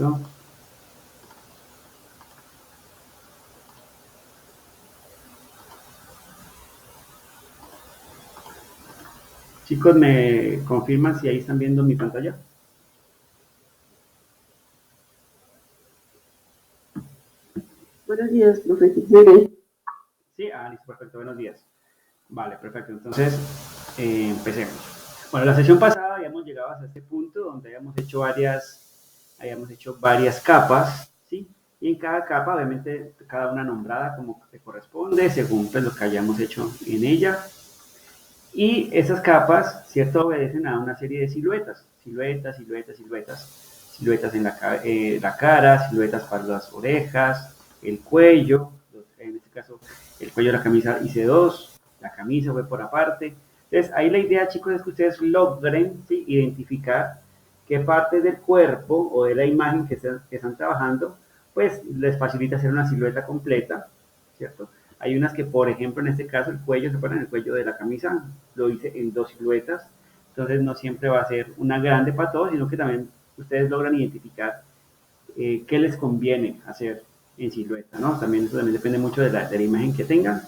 ¿Listo? Chicos, ¿me confirman si ahí están viendo mi pantalla? Buenos días, profe. ¿Quiere? Sí, listo, perfecto, buenos días. Vale, perfecto. Entonces, empecemos. Bueno, la sesión pasada habíamos llegado hasta este punto donde habíamos hecho varias capas, ¿sí? Y en cada capa, obviamente, cada una nombrada como te corresponde, según pues, lo que hayamos hecho en ella. Y esas capas, ¿cierto? Obedecen a una serie de siluetas. Siluetas, siluetas, siluetas. Siluetas en la cara, siluetas para las orejas, el cuello. En este caso, el cuello de la camisa hice dos. La camisa fue por aparte. Entonces, ahí la idea, chicos, es que ustedes logren, ¿sí?, identificar qué parte del cuerpo o de la imagen que están trabajando, pues les facilita hacer una silueta completa, ¿cierto? Hay unas que, por ejemplo, en este caso, el cuello, se pone en el cuello de la camisa, lo hice en dos siluetas, entonces no siempre va a ser una grande para todos, sino que también ustedes logran identificar qué les conviene hacer en silueta, ¿no? También eso también depende mucho de la imagen que tengan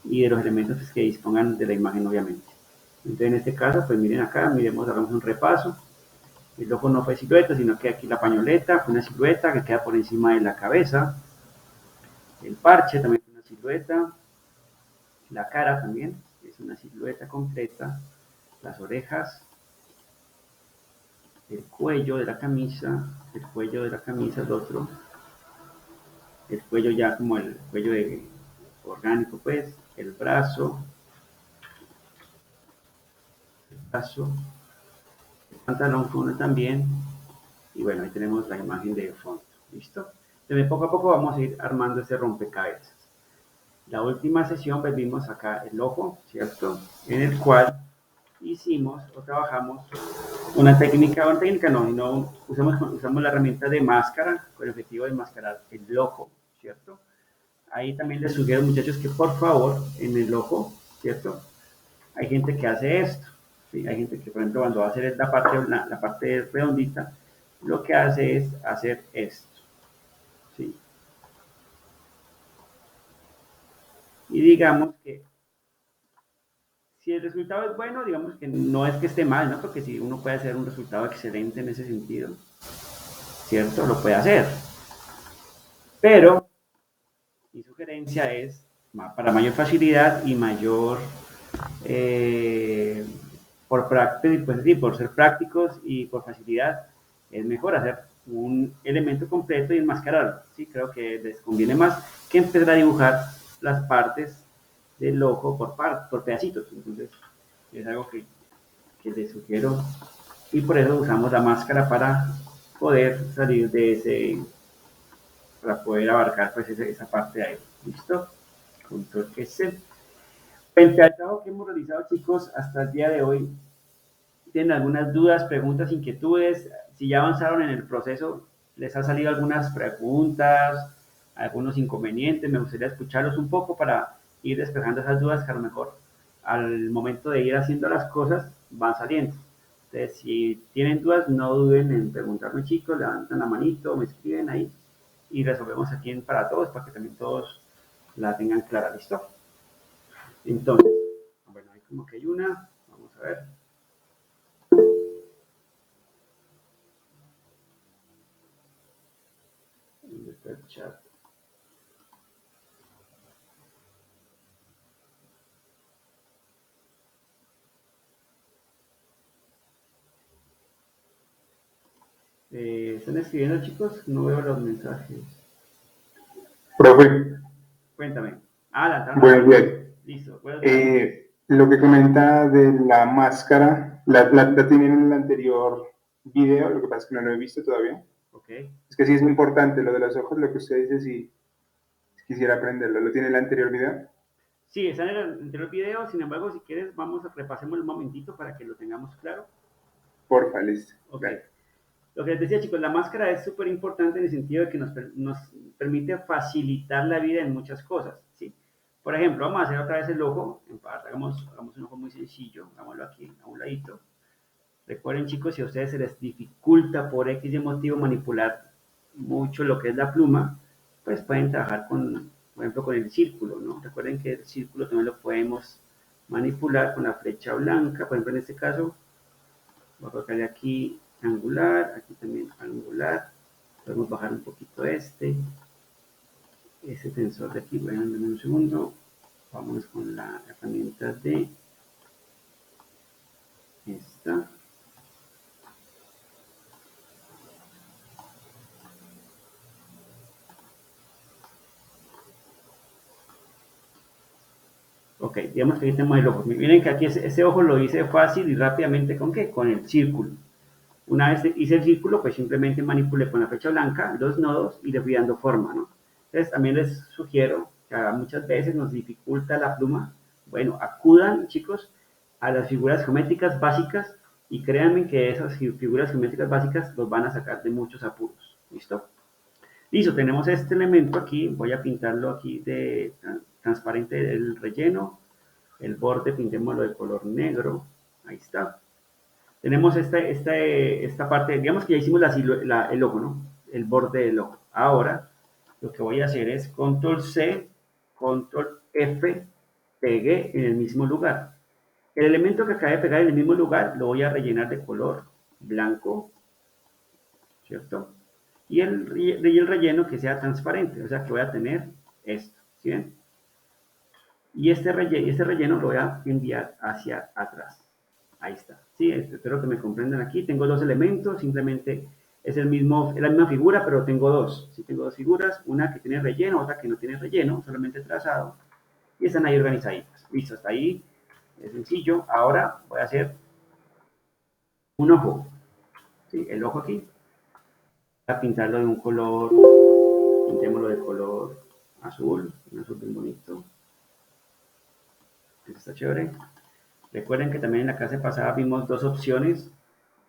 y de los elementos pues, que dispongan de la imagen, obviamente. Entonces, en este caso, pues miren acá, miremos, hagamos un repaso. El ojo no fue silueta, sino que aquí la pañoleta fue una silueta que queda por encima de la cabeza. El parche también fue una silueta. La cara también es una silueta completa. Las orejas, el cuello de la camisa, el otro, el cuello ya como el cuello orgánico, pues, el brazo, el pantalón fue uno también. Y bueno, ahí tenemos la imagen de fondo. ¿Listo? Entonces, poco a poco vamos a ir armando ese rompecabezas. La última sesión, pues vimos acá el ojo, ¿cierto? En el cual hicimos o trabajamos una técnica no, sino usamos la herramienta de máscara con el objetivo de enmascarar el ojo, ¿cierto? Ahí también les sugiero, muchachos, que por favor, en el ojo, ¿cierto? Hay gente que hace esto, ¿sí? Hay gente que, por ejemplo, cuando va a hacer la parte redondita, lo que hace es hacer esto, ¿sí? Y digamos que si el resultado es bueno, digamos que no es que esté mal, ¿no? Porque si uno puede hacer un resultado excelente en ese sentido, ¿cierto? Lo puede hacer. Pero mi sugerencia es, para mayor facilidad y mayor, eh, pues, sí, por ser prácticos y por facilidad, es mejor hacer un elemento completo y enmascararlo. Sí, creo que les conviene más que empezar a dibujar las partes del ojo por pedacitos. Entonces, es algo que les sugiero y por eso usamos la máscara para poder salir de para poder abarcar pues esa parte de ahí. ¿Listo? Control S. Frente al trabajo que hemos realizado, chicos, hasta el día de hoy, ¿tienen algunas dudas, preguntas, inquietudes? Si ya avanzaron en el proceso, les han salido algunas preguntas, algunos inconvenientes, me gustaría escucharlos un poco para ir despejando esas dudas que a lo mejor al momento de ir haciendo las cosas van saliendo. Entonces, si tienen dudas, no duden en preguntarme, chicos, levantan la manito, me escriben ahí y resolvemos aquí para todos, para que también todos la tengan clara. ¿Listo? Entonces, bueno, ahí como que hay una, vamos a ver. ¿Dónde está el chat? ¿Están escribiendo, chicos? No veo los mensajes. Profe, Cuéntame. La buenos días. Listo, buenos días. Lo que comenta de la máscara, la tienen en el anterior video, lo que pasa es que no lo he visto todavía. Ok. Es que sí es muy importante lo de los ojos, lo que usted dice, si quisiera aprenderlo. ¿Lo tiene en el anterior video? Sí, está en el anterior video, sin embargo, si quieres, repasemos un momentito para que lo tengamos claro. Porfa, listo. Ok. Dale. Lo que les decía, chicos, la máscara es súper importante en el sentido de que nos permite facilitar la vida en muchas cosas, ¿sí? Por ejemplo, vamos a hacer otra vez el ojo, en parte, hagamos un ojo muy sencillo, hagámoslo aquí, a un ladito. Recuerden, chicos, si a ustedes se les dificulta por X motivo manipular mucho lo que es la pluma, pues pueden trabajar con, por ejemplo, con el círculo, ¿no? Recuerden que el círculo también lo podemos manipular con la flecha blanca, por ejemplo, en este caso, voy a colocarle aquí angular, aquí también angular, podemos bajar un poquito ese tensor de aquí, bueno, en un segundo, vamos con la herramienta de esta. Ok, digamos que aquí tenemos el ojo. Miren que aquí ese ojo lo hice fácil y rápidamente, ¿con qué? Con el círculo. Una vez hice el círculo, pues simplemente manipulé con la flecha blanca los nodos y le fui dando forma, ¿no? Entonces también les sugiero que muchas veces nos dificulta la pluma. Bueno, acudan, chicos, a las figuras geométricas básicas y créanme que esas figuras geométricas básicas los van a sacar de muchos apuros. ¿Listo? Listo, tenemos este elemento aquí. Voy a pintarlo aquí de transparente el relleno. El borde pintémoslo de color negro. Ahí está. Tenemos esta parte, digamos que ya hicimos el ojo, ¿no? El borde del ojo. Ahora, lo que voy a hacer es control C, control F, pegué en el mismo lugar. El elemento que acabé de pegar en el mismo lugar lo voy a rellenar de color blanco, ¿cierto? Y el relleno que sea transparente, o sea que voy a tener esto, ¿sí ven? Y este relleno lo voy a enviar hacia atrás. Ahí está. Sí, espero que me comprendan aquí. Tengo dos elementos, simplemente es la misma figura, pero tengo dos. Sí, tengo dos figuras, una que tiene relleno, otra que no tiene relleno, solamente trazado. Y están ahí organizaditas. Listo, hasta ahí. Es sencillo. Ahora voy a hacer un ojo. ¿Sí? El ojo aquí. Voy a pintarlo de un color, pintémoslo de color azul, un azul bien bonito. Esto está chévere. Recuerden que también en la clase pasada vimos dos opciones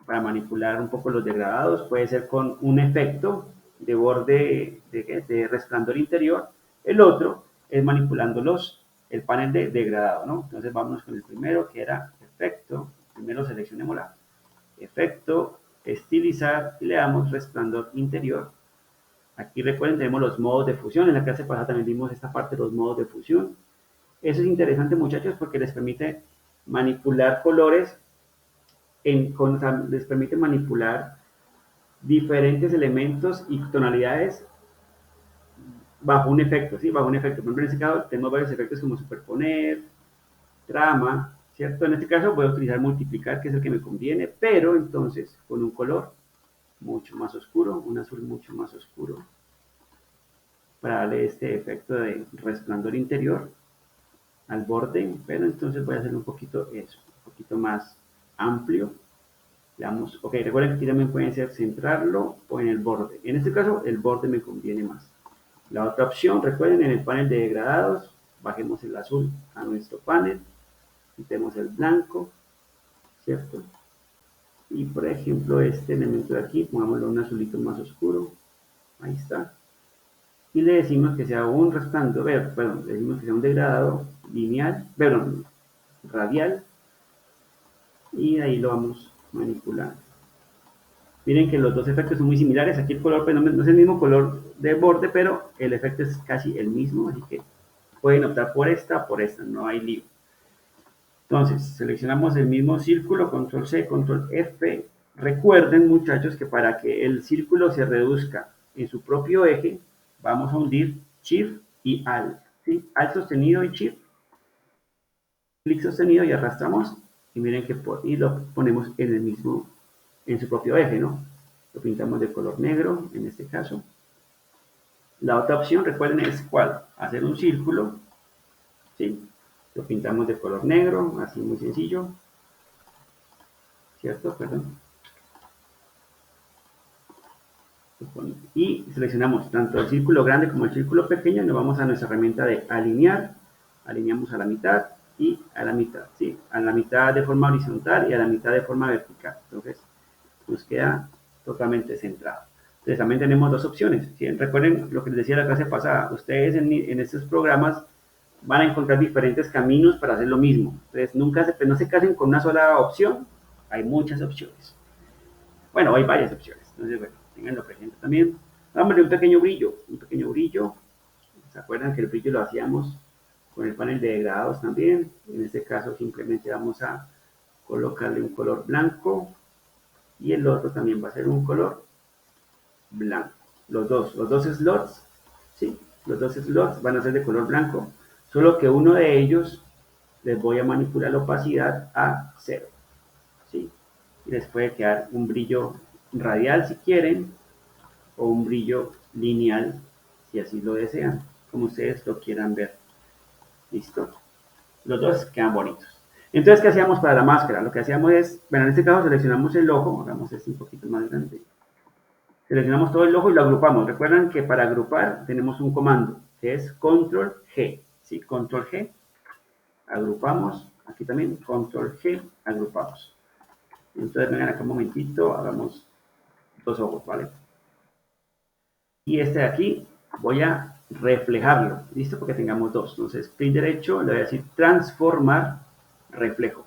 para manipular un poco los degradados. Puede ser con un efecto de borde de resplandor interior. El otro es manipulando el panel de degradado, ¿no? Entonces vamos con el primero, que era efecto. Primero seleccionémosla. Efecto, estilizar, y le damos resplandor interior. Aquí recuerden, tenemos los modos de fusión. En la clase pasada también vimos esta parte de los modos de fusión. Eso es interesante, muchachos, porque les permite manipular colores, les permite manipular diferentes elementos y tonalidades bajo un efecto, ¿sí? Bajo un efecto. Por ejemplo, en este caso tenemos varios efectos como superponer, trama, ¿cierto? En este caso voy a utilizar multiplicar, que es el que me conviene, pero entonces con un color mucho más oscuro, un azul mucho más oscuro, para darle este efecto de resplandor interior al borde, pero entonces voy a hacer un poquito eso, un poquito más amplio. Le damos, ok, recuerden que aquí también pueden ser centrarlo o en el borde. En este caso, el borde me conviene más. La otra opción, recuerden, en el panel de degradados, bajemos el azul a nuestro panel, quitemos el blanco, ¿cierto? Y por ejemplo, este elemento de aquí, pongámoslo un azulito más oscuro, ahí está. Y le decimos que sea un resplandor, perdón, le decimos que sea un degradado lineal, perdón, radial, y ahí lo vamos manipulando. Miren que los dos efectos son muy similares. Aquí el color pues, no es el mismo color de borde, pero el efecto es casi el mismo, así que pueden optar por esta o por esta, no hay lío. Entonces, seleccionamos el mismo círculo, control C, control F. Recuerden, muchachos, que para que el círculo se reduzca en su propio eje, vamos a hundir Shift y Alt. ¿Sí? Alt sostenido y Shift. Clic sostenido y arrastramos. Y miren que y lo ponemos en su propio eje, ¿no? Lo pintamos de color negro, en este caso. La otra opción, recuerden, es ¿cuál? Hacer un círculo, ¿sí? Lo pintamos de color negro, así muy sencillo. ¿Cierto? Perdón. Y seleccionamos tanto el círculo grande como el círculo pequeño. Nos vamos a nuestra herramienta de alinear. Alineamos a la mitad y a la mitad, ¿sí? A la mitad de forma horizontal y a la mitad de forma vertical. Entonces, nos queda totalmente centrado. Entonces también tenemos dos opciones. ¿Sí? Recuerden lo que les decía la clase pasada. Ustedes en estos programas van a encontrar diferentes caminos para hacer lo mismo. Entonces no se casen con una sola opción. Hay muchas opciones. Bueno, hay varias opciones. Entonces, bueno, tenganlo presente también. Hagámosle un pequeño brillo, un pequeño brillo. ¿Se acuerdan que el brillo lo hacíamos con el panel de degradados también? En este caso simplemente vamos a colocarle un color blanco y el otro también va a ser un color blanco. Los dos slots, ¿sí? Los dos slots van a ser de color blanco, solo que uno de ellos les voy a manipular la opacidad a 0, ¿sí? Y les puede quedar un brillo radial si quieren, o un brillo lineal si así lo desean, como ustedes lo quieran ver. ¿Listo? Los dos quedan bonitos. Entonces, ¿qué hacíamos para la máscara? Lo que hacíamos es, bueno, en este caso seleccionamos el ojo, hagamos este un poquito más grande. Seleccionamos todo el ojo y lo agrupamos. Recuerdan que para agrupar tenemos un comando, que es Control G. ¿Sí? Control G, agrupamos. Aquí también, Control G, agrupamos. Entonces, vengan acá un momentito, hagamos dos ojos, ¿vale? Y este de aquí voy a reflejarlo, ¿listo? Porque tengamos dos. Entonces, clic derecho, le voy a decir transformar reflejo.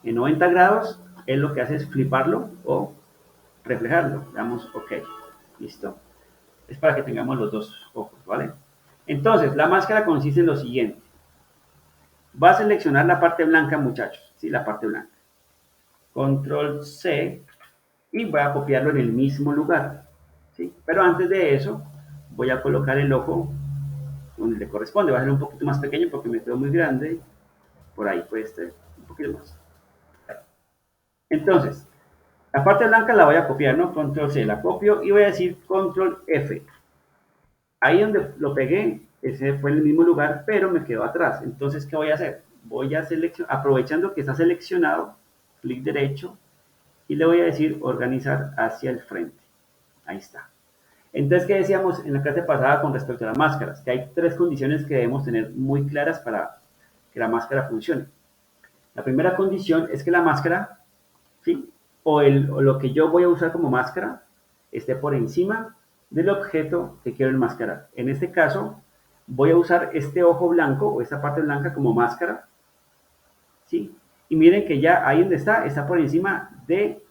En 90 grados, él lo que hace es fliparlo o reflejarlo. Le damos OK. Listo. Es para que tengamos los dos ojos, ¿vale? Entonces, la máscara consiste en lo siguiente. Va a seleccionar la parte blanca, muchachos. Sí, la parte blanca. Control C y voy a copiarlo en el mismo lugar. ¿Sí? Pero antes de eso, voy a colocar el ojo donde le corresponde. Va a ser un poquito más pequeño porque me quedó muy grande. Por ahí puede estar un poquito más. Entonces, la parte blanca la voy a copiar, ¿no? Control C, la copio y voy a decir Control F. Ahí donde lo pegué, ese fue en el mismo lugar, pero me quedó atrás. Entonces, ¿qué voy a hacer? Voy a seleccionar, aprovechando que está seleccionado, clic derecho, y le voy a decir organizar hacia el frente. Ahí está. Entonces, ¿qué decíamos en la clase pasada con respecto a las máscaras? Que hay tres condiciones que debemos tener muy claras para que la máscara funcione. La primera condición es que la máscara, ¿sí? O lo que yo voy a usar como máscara esté por encima del objeto que quiero enmascarar. En este caso, voy a usar este ojo blanco o esta parte blanca como máscara, ¿sí? Y miren que ya ahí donde está por encima de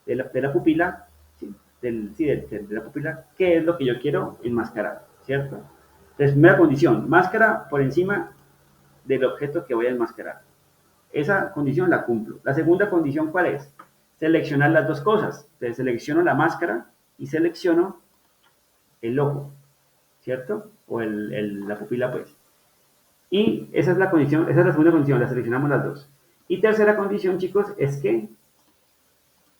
la pupila, ¿sí? De la pupila, que es lo que yo quiero enmascarar, ¿cierto? Entonces, primera condición, máscara por encima del objeto que voy a enmascarar. Esa condición la cumplo. La segunda condición, ¿cuál es? Seleccionar las dos cosas. Entonces, selecciono la máscara y selecciono el ojo, ¿cierto? O la pupila, pues. Y esa es la condición, esa es la segunda condición, la seleccionamos las dos. Y tercera condición, chicos, es que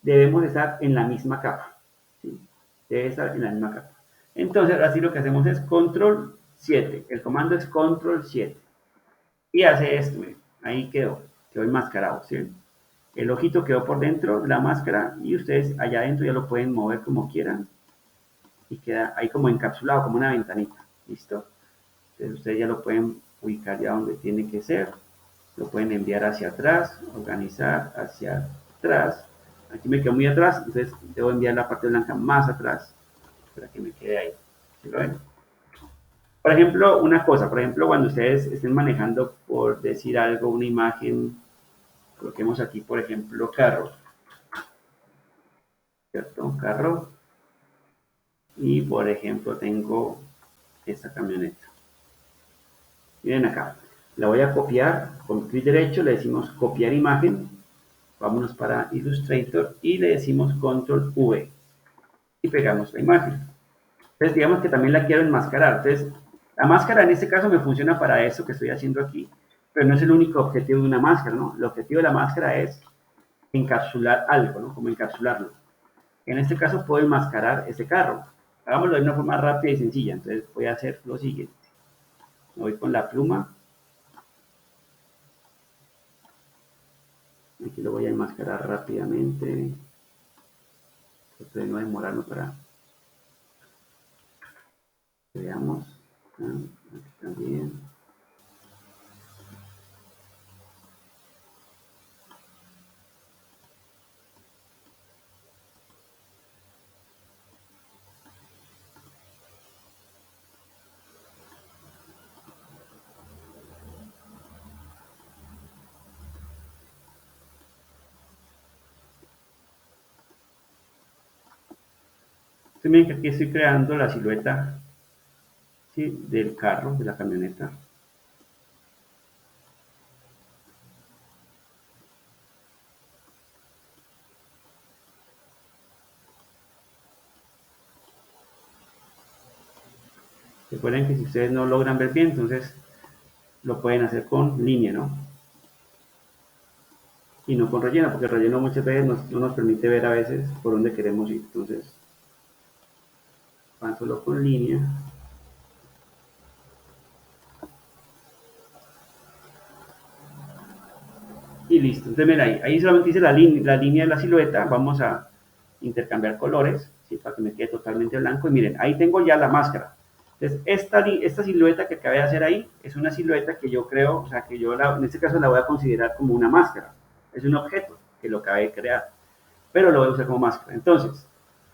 debemos estar en la misma capa. ¿Sí? Debe estar en la misma capa. Entonces, así lo que hacemos es Control 7. El comando es Control 7. Y hace esto, miren. Ahí quedó enmascarado, ¿sí? El ojito quedó por dentro de la máscara y ustedes allá adentro ya lo pueden mover como quieran y queda ahí como encapsulado, como una ventanita, ¿listo? Entonces ustedes ya lo pueden ubicar ya donde tiene que ser, lo pueden enviar hacia atrás, organizar hacia atrás. Aquí me quedo muy atrás, entonces debo enviar la parte blanca más atrás para que me quede ahí. ¿Sí lo ven? Por ejemplo, una cosa, por ejemplo, cuando ustedes estén manejando, por decir algo, una imagen, coloquemos aquí, por ejemplo, carro, ¿cierto? Carro. Y, por ejemplo, tengo esta camioneta. Miren acá. La voy a copiar. Con clic derecho le decimos copiar imagen. Vámonos para Illustrator y le decimos Control V. Y pegamos la imagen. Entonces, digamos que también la quiero enmascarar. Entonces, la máscara en este caso me funciona para eso que estoy haciendo aquí. Pero no es el único objetivo de una máscara, ¿no? El objetivo de la máscara es encapsular algo, ¿no? Como encapsularlo. En este caso puedo enmascarar ese carro. Hagámoslo de una forma rápida y sencilla. Entonces voy a hacer lo siguiente. Me voy con la pluma. Aquí lo voy a enmascarar rápidamente. Trato de no demorarnos para que veamos. Aquí también. Entonces miren que aquí estoy creando la silueta, ¿sí?, del carro, de la camioneta. Recuerden que si ustedes no logran ver bien, entonces lo pueden hacer con línea, ¿no? Y no con relleno, porque el relleno muchas veces no nos permite ver a veces por dónde queremos ir. Entonces, van solo con línea. Y listo. Entonces, mira, ahí solamente dice la línea de la silueta. Vamos a intercambiar colores, ¿sí?, para que me quede totalmente blanco. Y miren, ahí tengo ya la máscara. Entonces, esta silueta que acabé de hacer ahí es una silueta que yo creo, o sea, que yo en este caso la voy a considerar como una máscara. Es un objeto que lo acabé de crear, pero lo voy a usar como máscara. Entonces,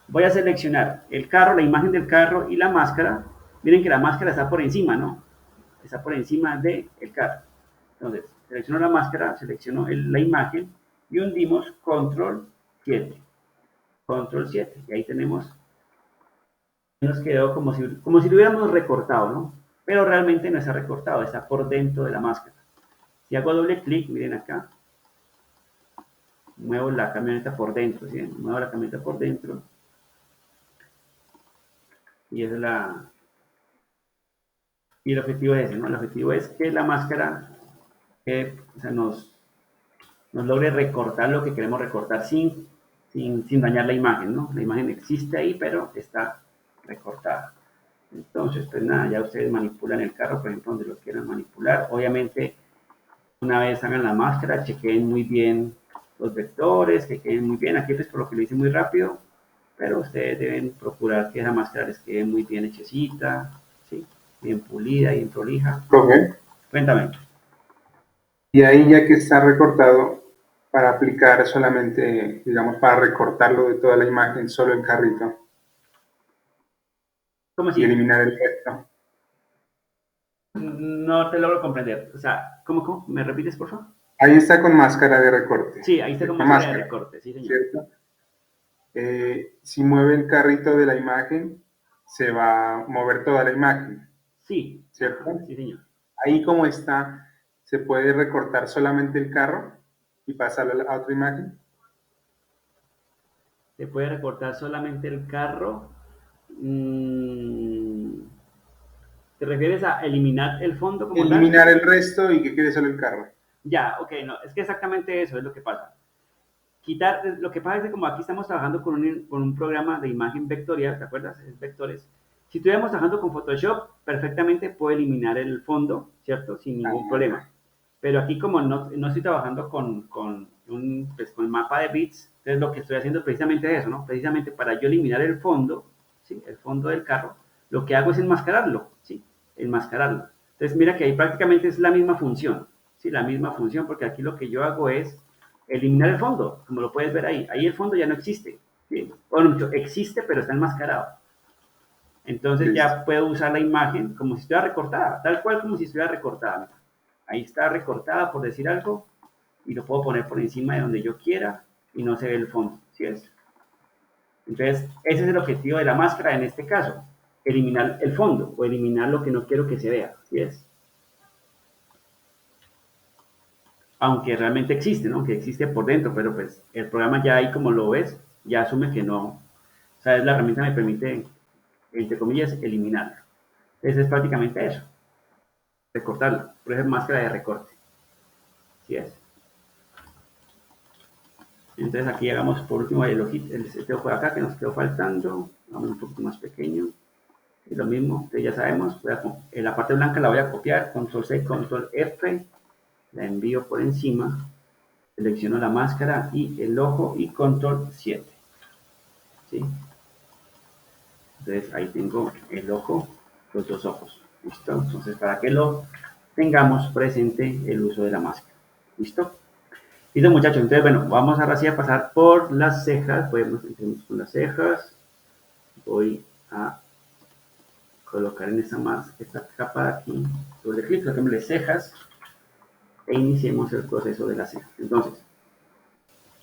voy a seleccionar el carro, la imagen del carro y la máscara. Miren que la máscara está por encima, ¿no? Está por encima del carro. Entonces, selecciono la máscara, selecciono la imagen y hundimos control 7. Control 7. Y ahí tenemos, nos quedó como si lo hubiéramos recortado, ¿no? Pero realmente no está recortado, está por dentro de la máscara. Si hago doble clic, miren acá, muevo la camioneta por dentro, ¿sí? Muevo la camioneta por dentro. Y esa es y el objetivo es ese, ¿no? El objetivo es que la máscara o sea, nos logre recortar lo que queremos recortar sin dañar la imagen, ¿no? La imagen existe ahí, pero está recortada. Entonces, pues nada, ya ustedes manipulan el carro, por ejemplo, donde lo quieran manipular. Obviamente, una vez hagan la máscara, chequen muy bien los vectores, que queden muy bien. Aquí pues por lo que lo hice muy rápido, pero ustedes deben procurar que esa máscara les quede muy bien hechecita, ¿sí?, bien pulida, bien prolija. Profe, Cuéntame. y ahí ya que está recortado, para aplicar solamente, digamos, para recortarlo de toda la imagen, solo el carrito ¿Cómo y así? eliminar el resto. No te logro comprender. O sea, ¿cómo? ¿Me repites, por favor? Ahí está con máscara de recorte. Sí, ahí está con Una máscara de máscara, recorte, sí, señor. ¿cierto? Si mueve el carrito de la imagen, se va a mover toda la imagen, Sí, ¿cierto? sí, señor. Ahí como está, se puede recortar solamente el carro y pasarlo a otra imagen. Se puede recortar solamente el carro. Mm, ¿Te refieres a eliminar el fondo como tal? Eliminar el resto y que quede solo el carro. Ya, ok, no, es que exactamente eso es lo que pasa. Quitar, lo que pasa es que como aquí estamos trabajando con un programa de imagen vectorial, ¿te acuerdas? Es vectores. Si estuviéramos trabajando con Photoshop, perfectamente puedo eliminar el fondo, ¿cierto? Sin ningún problema. Pero aquí como no estoy trabajando pues, con mapa de bits, entonces lo que estoy haciendo precisamente es eso, ¿no? Precisamente para yo eliminar el fondo, ¿sí?, el fondo del carro, lo que hago es enmascararlo, ¿sí? Enmascararlo. Entonces mira que ahí prácticamente es la misma función, ¿sí? La misma función, porque aquí lo que yo hago es eliminar el fondo, como lo puedes ver ahí. Ahí el fondo ya no existe, ¿sí? Bueno, existe, pero está enmascarado. Entonces Listo. ya puedo usar la imagen como si estuviera recortada, tal cual como si estuviera recortada. Ahí está recortada, por decir algo, y lo puedo poner por encima de donde yo quiera y no se ve el fondo, ¿sí es? Entonces, ese es el objetivo de la máscara en este caso, eliminar el fondo o eliminar lo que no quiero que se vea, ¿sí es? Aunque realmente existe, ¿no? Aunque existe por dentro, pero pues el programa ya ahí como lo ves, ya asume que no, o sea, la herramienta me permite, entre comillas, eliminarlo. Entonces es prácticamente eso, recortarlo, por ejemplo, máscara de recorte, ¿sí es? Entonces aquí hagamos por último este ojo de acá que nos quedó faltando, vamos un poquito más pequeño, y lo mismo, que ya sabemos, en la parte blanca la voy a copiar, control C, control F, la envío por encima, selecciono la máscara y el ojo y control 7, ¿sí? Entonces ahí tengo el ojo, los dos ojos, ¿listo? Entonces para que lo tengamos presente el uso de la máscara, ¿listo? Listo, muchachos, entonces bueno, vamos ahora sí a pasar por las cejas, podemos empezar con las cejas, voy a colocar en esta capa de aquí, doble clic, toquémosle cejas e iniciemos el proceso de las cejas. Entonces,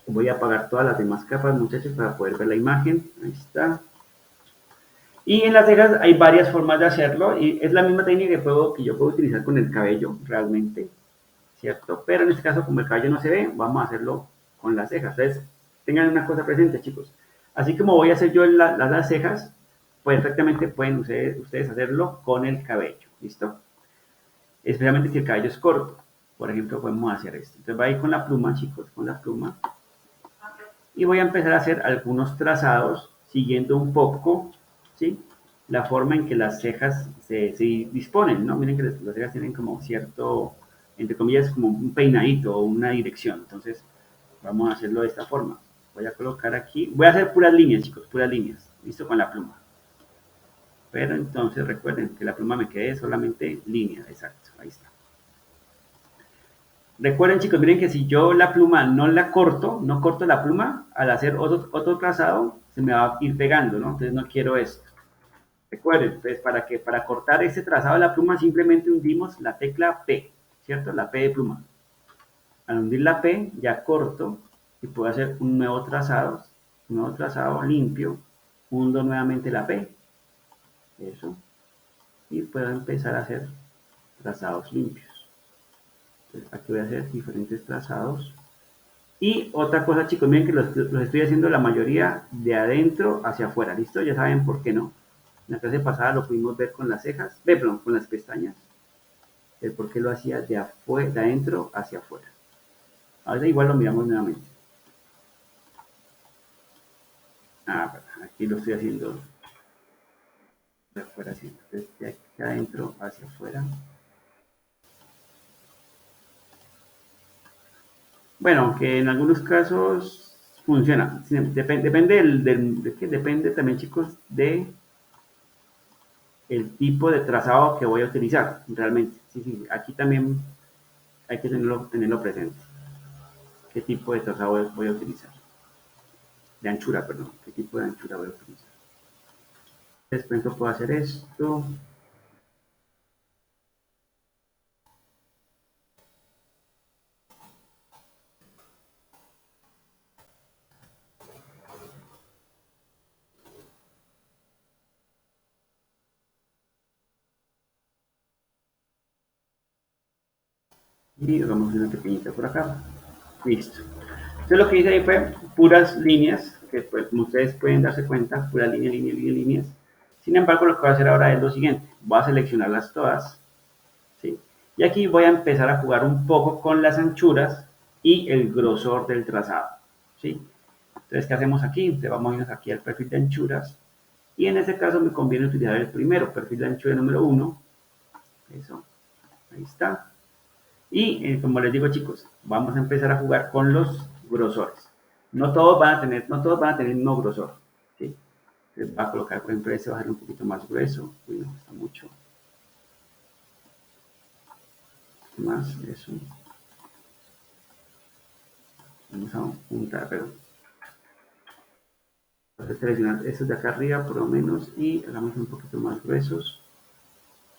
voy a apagar todas las demás capas, muchachos, para poder ver la imagen, ahí está, Y en las cejas hay varias formas de hacerlo y es la misma técnica que yo puedo utilizar con el cabello realmente, ¿cierto? Pero en este caso, como el cabello no se ve, vamos a hacerlo con las cejas. Entonces, tengan una cosa presente, chicos. Así como voy a hacer yo las cejas, pues perfectamente pueden ustedes hacerlo con el cabello, ¿listo? Especialmente si el cabello es corto. Por ejemplo, podemos hacer esto. Entonces, voy a ir con la pluma, chicos, con la pluma. Y voy a empezar a hacer algunos trazados siguiendo un poco, ¿sí? La forma en que las cejas se disponen, ¿no? Miren que las cejas tienen como cierto, entre comillas, como un peinadito o una dirección. Entonces, vamos a hacerlo de esta forma. Voy a colocar aquí, voy a hacer puras líneas, chicos, puras líneas. Listo, con la pluma. Pero entonces recuerden que la pluma me quede solamente línea, exacto, ahí está. Recuerden, chicos, miren que si yo la pluma no la corto, no corto la pluma, al hacer otro trazado, se me va a ir pegando, ¿no? Entonces no quiero esto. Recuerden, entonces para cortar ese trazado de la pluma simplemente hundimos la tecla P, ¿cierto? La P de pluma. Al hundir la P ya corto y puedo hacer un nuevo trazado limpio, hundo nuevamente la P, eso, y puedo empezar a hacer trazados limpios. Entonces aquí voy a hacer diferentes trazados. Y otra cosa, chicos, miren que los estoy haciendo la mayoría de adentro hacia afuera, ¿listo? Ya saben por qué no. En la clase pasada lo pudimos ver con las cejas, perdón, con las pestañas, el por qué lo hacía de adentro hacia afuera. Ahora igual lo miramos nuevamente. Aquí lo estoy haciendo de afuera hacia adentro. Entonces, de aquí adentro hacia afuera. Bueno, aunque en algunos casos funciona. Depende depende también, chicos, de el tipo de trazado que voy a utilizar realmente. Sí, sí, aquí también hay que tenerlo presente. ¿Qué tipo de trazado voy a utilizar? De anchura, perdón. ¿Qué tipo de anchura voy a utilizar? Después puedo hacer esto. Y vamos a una pequeñita por acá. Listo. Entonces lo que hice ahí fue puras líneas, que pues, como ustedes pueden darse cuenta, pura línea, línea, línea, líneas. Sin embargo, lo que voy a hacer ahora es lo siguiente. Voy a seleccionarlas todas, ¿sí? Y aquí voy a empezar a jugar un poco con las anchuras y el grosor del trazado, ¿sí? Entonces, ¿qué hacemos aquí? Entonces, vamos a irnos aquí al perfil de anchuras. Y en este caso me conviene utilizar el primero, perfil de anchura número 1. Eso, ahí está. Y como les digo, chicos, vamos a empezar a jugar con los grosores. No todos van a tener el mismo grosor, ¿sí? Entonces, va a colocar, por ejemplo, este va a ser un poquito más grueso. Uy, no, está mucho. Más, eso. Vamos a juntar, pero vamos a seleccionar estos de acá arriba, por lo menos, y hagamos un poquito más gruesos,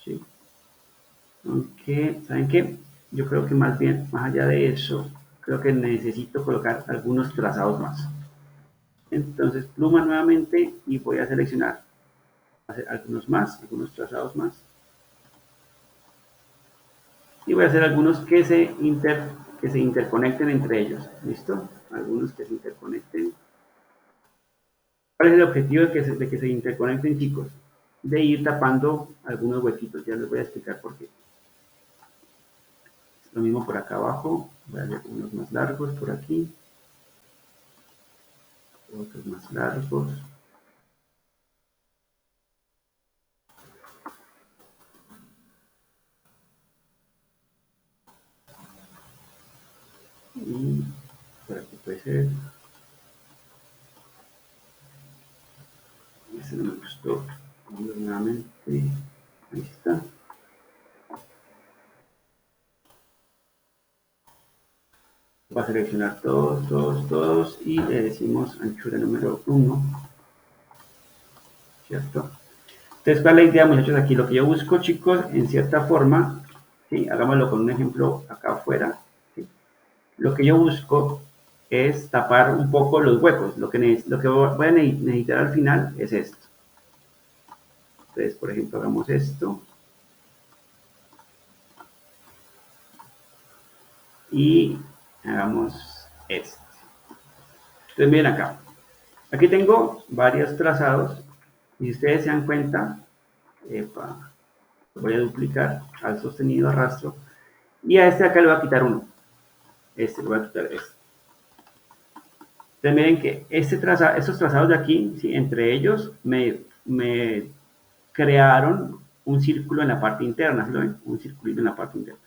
¿sí? Aunque, ¿saben qué? Yo creo que más bien, más allá de eso, creo que necesito colocar algunos trazados más. Entonces, pluma nuevamente y voy a seleccionar hacer algunos trazados más. Y voy a hacer algunos que se interconecten entre ellos. ¿Listo? Algunos que se interconecten. ¿Cuál es el objetivo de que se interconecten, chicos? De ir tapando algunos huequitos. Ya les voy a explicar por qué. Lo mismo por acá abajo. Voy a hacer unos más largos por aquí. Otros más largos. Y por aquí puede ser. Este no me gustó. Vamos nuevamente. Ahí está. Va a seleccionar todos, todos, todos y le decimos anchura número 1, ¿cierto? Entonces, ¿cuál es la idea, muchachos? Aquí lo que yo busco, chicos, en cierta forma, ¿sí? Hagámoslo con un ejemplo acá afuera, ¿sí? Lo que yo busco es tapar un poco los huecos. Lo que voy a necesitar al final es esto. Entonces, por ejemplo, hagamos esto. Y hagamos esto. Entonces, miren acá. Aquí tengo varios trazados. Y si ustedes se dan cuenta, voy a duplicar al sostenido arrastro. Y a este de acá le voy a quitar uno. Este le voy a quitar este. Entonces miren que estos trazados de aquí, ¿sí? Entre ellos me crearon un círculo en la parte interna, ¿sí lo ven? Un circulito en la parte interna.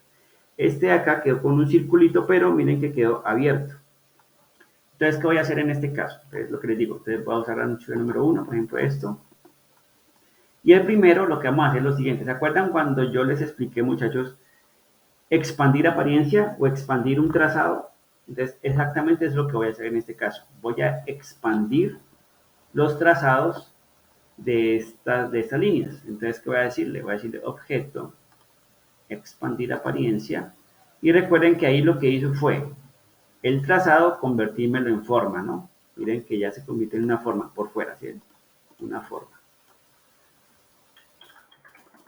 Este de acá quedó con un circulito, pero miren que quedó abierto. Entonces, ¿qué voy a hacer en este caso? Entonces, lo que les digo, entonces voy a usar la anchura número 1, por ejemplo, esto. Y el primero, lo que vamos a hacer es lo siguiente. ¿Se acuerdan cuando yo les expliqué, muchachos, expandir apariencia o expandir un trazado? Entonces, exactamente es lo que voy a hacer en este caso. Voy a expandir los trazados de estas líneas. Entonces, ¿qué voy a decirle? Voy a decirle objeto, expandir apariencia. Y recuerden que ahí lo que hizo fue el trazado, convertírmelo en forma, ¿no? Miren que ya se convierte en una forma por fuera, ¿sí? Una forma.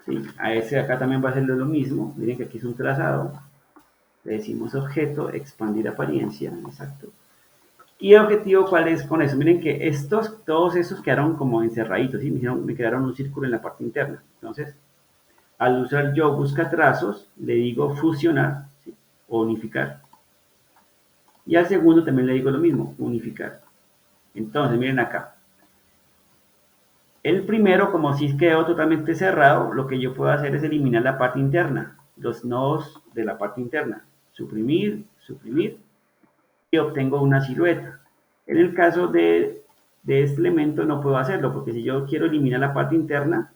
¿Sí? A ese de acá también va a hacerlo lo mismo. Miren que aquí es un trazado. Le decimos objeto, expandir apariencia, exacto. ¿Y el objetivo cuál es con eso? Miren que todos estos quedaron como encerraditos, ¿sí? Me quedaron un círculo en la parte interna. Entonces, al usar yo busca trazos, le digo fusionar, ¿sí? O unificar. Y al segundo también le digo lo mismo, unificar. Entonces, miren acá. El primero, como si quedó totalmente cerrado, lo que yo puedo hacer es eliminar la parte interna, los nodos de la parte interna. Suprimir, suprimir, y obtengo una silueta. En el caso de este elemento no puedo hacerlo, porque si yo quiero eliminar la parte interna,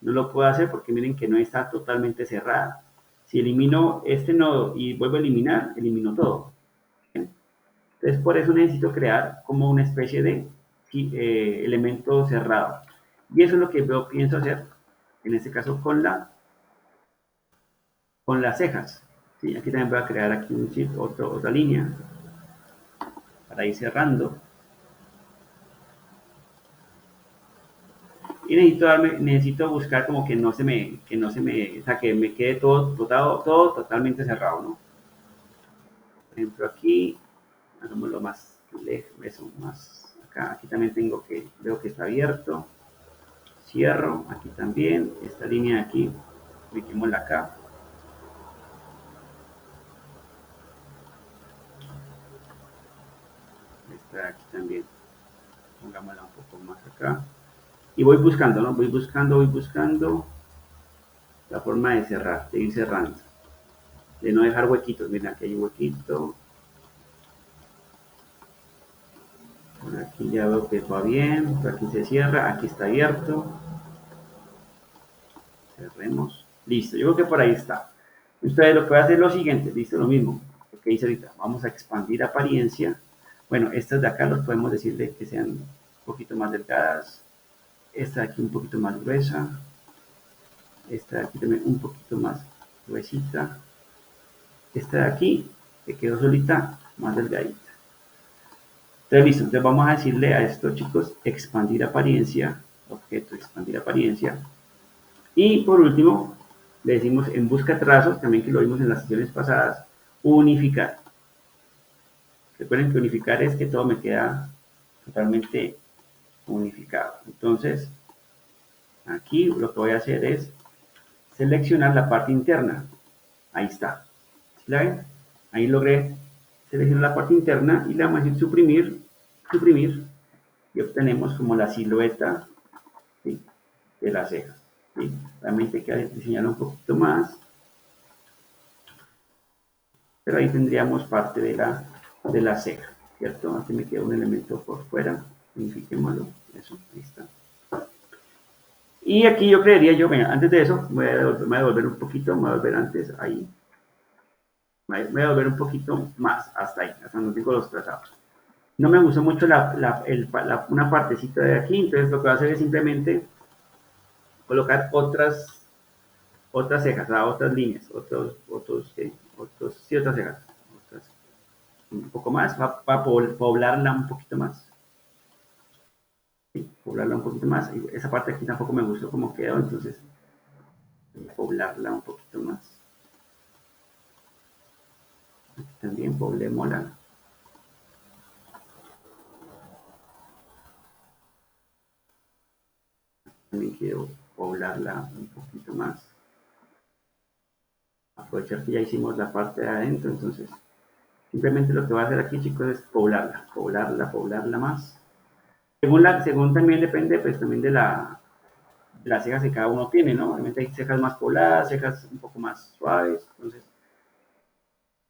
no lo puedo hacer porque miren que no está totalmente cerrada. Si elimino este nodo y vuelvo a eliminar, elimino todo. Entonces, por eso necesito crear como una especie de elemento cerrado. Y eso es lo que yo pienso hacer, en este caso con las cejas. ¿Sí? Aquí también voy a crear aquí otra línea para ir cerrando. Y necesito buscar como que no se me, o sea, que me quede todo totalmente cerrado, ¿no? Por ejemplo, aquí, hagámoslo más lejos, eso, más acá. Aquí también veo que está abierto. Cierro, aquí también, esta línea de aquí, ubiquémosla acá. Esta de aquí también, pongámosla un poco más acá. Y voy buscando, ¿no? Voy buscando la forma de cerrar, de ir cerrando. De no dejar huequitos, miren, aquí hay un huequito. Por aquí ya veo que va bien, por aquí se cierra, aquí está abierto. Cerremos. Listo, yo creo que por ahí está. Entonces lo que voy a hacer es lo siguiente, listo, lo mismo. Lo que hice ahorita, vamos a expandir apariencia. Bueno, estas de acá los podemos decirle que sean un poquito más delgadas. Esta de aquí un poquito más gruesa. Esta de aquí también un poquito más gruesita. Esta de aquí, que quedó solita, más delgadita. Entonces, listo. Entonces vamos a decirle a estos chicos expandir apariencia. Objeto, expandir apariencia. Y por último, le decimos en busca trazos, también que lo vimos en las sesiones pasadas, unificar. Recuerden que unificar es que todo me queda totalmente unificado. Entonces, aquí lo que voy a hacer es seleccionar la parte interna. Ahí está. ¿Sí la ven? Ahí logré seleccionar la parte interna y le vamos a decir suprimir, suprimir, y obtenemos como la silueta, ¿sí?, de la ceja. ¿Sí? Realmente hay que diseñarlo un poquito más, pero ahí tendríamos parte de la ceja, ¿cierto? Aquí me queda un elemento por fuera, unifiquémoslo, eso, ahí está. Y aquí yo creería, venga, antes de eso, me voy a devolver un poquito, me voy a devolver antes, ahí. Me voy a devolver un poquito más, hasta ahí, hasta donde tengo los trazados. No me gustó mucho una partecita de aquí, entonces lo que voy a hacer es simplemente colocar otras cejas, otras líneas, sí, otras cejas. Un poco más, para poblarla un poquito más. poblarla un poquito más. Y esa parte aquí tampoco me gustó cómo quedó, entonces voy a poblarla un poquito más. Aquí también poblémosla. También quiero poblarla un poquito más. Aprovechar que ya hicimos la parte de adentro, entonces simplemente lo que voy a hacer aquí, chicos, es poblarla, poblarla más. Según también depende, pues también de las cejas que cada uno tiene, ¿no? Obviamente hay cejas más pobladas, cejas un poco más suaves, entonces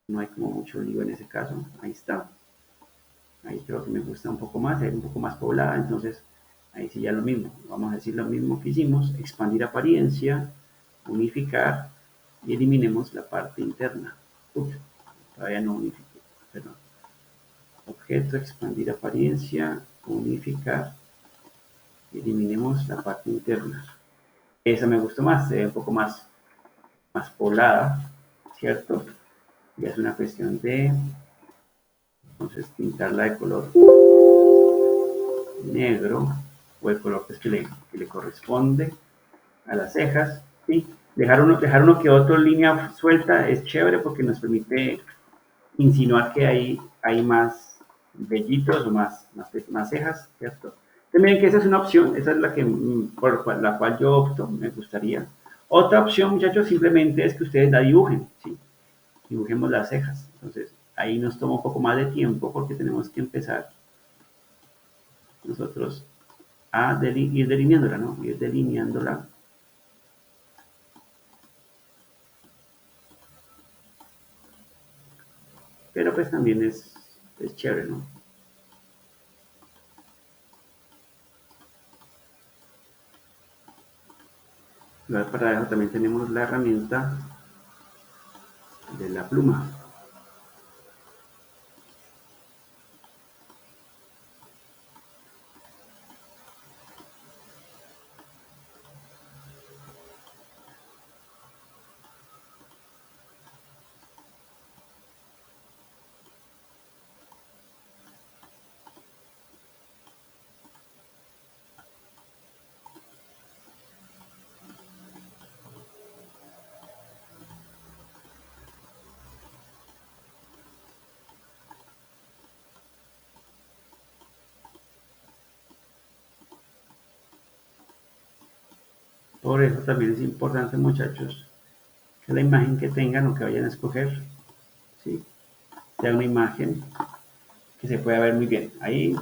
no hay como mucho lío en ese caso. Ahí está. Ahí creo que me gusta un poco más, un poco más poblada, entonces ahí sí ya lo mismo. Vamos a decir lo mismo que hicimos, expandir apariencia, unificar y eliminemos la parte interna. Todavía no unifique, perdón. Objeto, expandir apariencia, unificar y eliminemos la parte interna. Esa me gustó más, se ve un poco más poblada, ¿cierto? Ya es una cuestión de, entonces, pintarla de color negro o el color pues, que le corresponde a las cejas, ¿sí? Dejar uno que otro línea suelta es chévere porque nos permite insinuar que hay más vellitos o más cejas, ¿cierto? También que esa es una opción, esa es la que por la cual yo opto, me gustaría. Otra opción, muchachos, simplemente es que ustedes la dibujen, ¿sí? Dibujemos las cejas. Entonces, ahí nos toma un poco más de tiempo porque tenemos que empezar nosotros a ir delineándola, ¿no? Ir delineándola. Pero pues también es chévere, ¿no? Para eso también tenemos la herramienta de la pluma. Por eso también es importante, muchachos, que la imagen que tengan o que vayan a escoger, ¿sí? Sea una imagen que se pueda ver muy bien. Ahí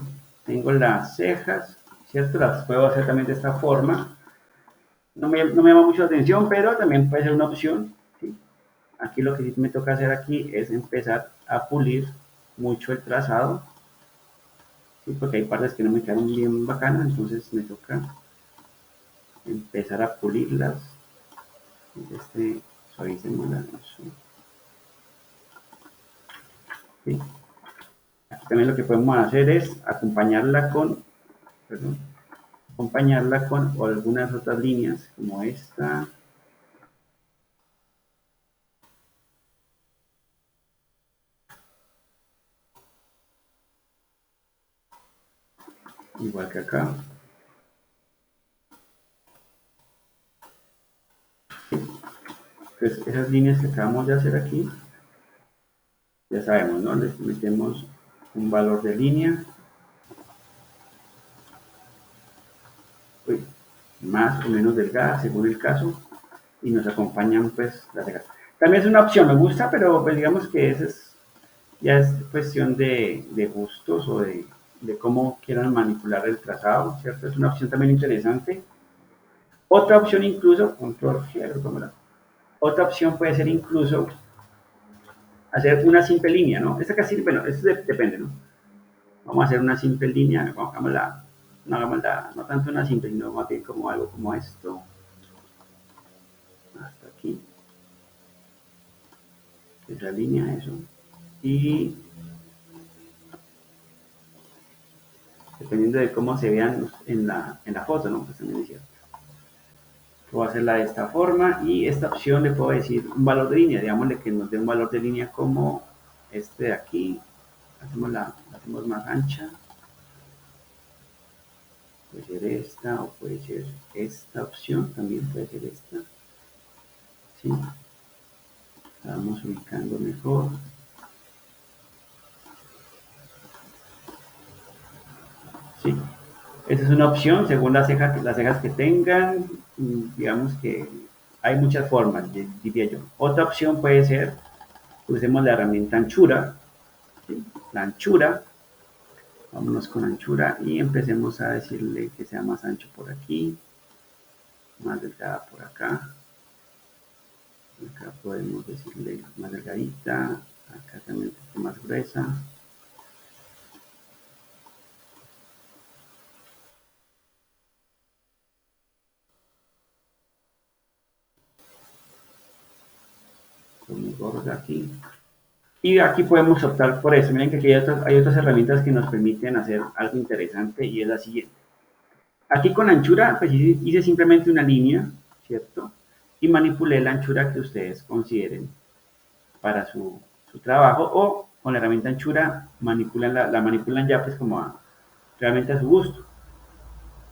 tengo las cejas, ¿cierto? Las puedo hacer también de esta forma. No me llama mucho la atención, pero también puede ser una opción, ¿sí? Aquí lo que sí me toca hacer aquí es empezar a pulir mucho el trazado, ¿sí? Porque hay partes que no me quedan bien bacanas, entonces me toca empezar a pulirlas. Suavicémosla. ¿Sí? Aquí también lo que podemos hacer es acompañarla perdón, acompañarla con algunas otras líneas, como esta. Igual que acá. Pues esas líneas que acabamos de hacer aquí, ya sabemos, ¿no? Les metemos un valor de línea. Más o menos delgada según el caso y nos acompañan pues las cejas. También es una opción, me gusta, pero pues digamos que ya es cuestión de gustos o de cómo quieran manipular el trazado, ¿cierto? Es una opción también interesante. Otra opción incluso, control G, otra opción puede ser incluso hacer una simple línea, ¿no? Esta casi, bueno, esto depende, ¿no? Vamos a hacer una simple línea, hagámosla, no tanto una simple, sino más bien como algo como esto, hasta aquí, esa línea, eso, y dependiendo de cómo se vean en la foto, ¿no? Pues también es cierto. Puedo hacerla de esta forma y esta opción le puedo decir un valor de línea, digámosle que nos dé un valor de línea como este de aquí, la hacemos más ancha, Puede ser esta o puede ser esta opción, también puede ser esta. ¿Sí? La vamos ubicando mejor. ¿Sí? Esa es una opción según las cejas que tengan. Digamos que hay muchas formas, diría yo. Otra opción puede ser, usemos la herramienta anchura. ¿Sí? La anchura. Vámonos con anchura y empecemos a decirle que sea más ancho por aquí, más delgada por acá. Acá podemos decirle más delgadita, acá también un poco más gruesa. Como gorda aquí. Y aquí podemos optar por eso. Miren que aquí hay otras herramientas que nos permiten hacer algo interesante y es la siguiente. Aquí con anchura, pues hice simplemente una línea, ¿cierto? Y manipulé la anchura que ustedes consideren para su trabajo, o con la herramienta anchura la manipulan ya pues como realmente a su gusto.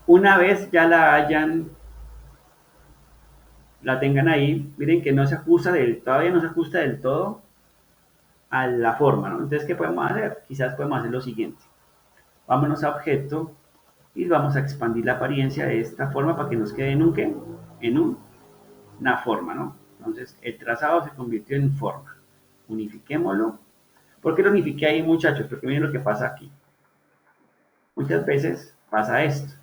Una vez ya la tengan ahí, miren que no se ajusta todavía no se ajusta del todo a la forma, ¿no? Entonces, ¿qué podemos hacer? Quizás podemos hacer lo siguiente. Vámonos a objeto y vamos a expandir la apariencia de esta forma para que nos quede en un ¿qué? Una forma, ¿no? Entonces, el trazado se convirtió en forma. Unifiquémoslo. ¿Por qué lo unifiqué ahí, muchachos? Porque miren lo que pasa aquí. Muchas veces pasa esto.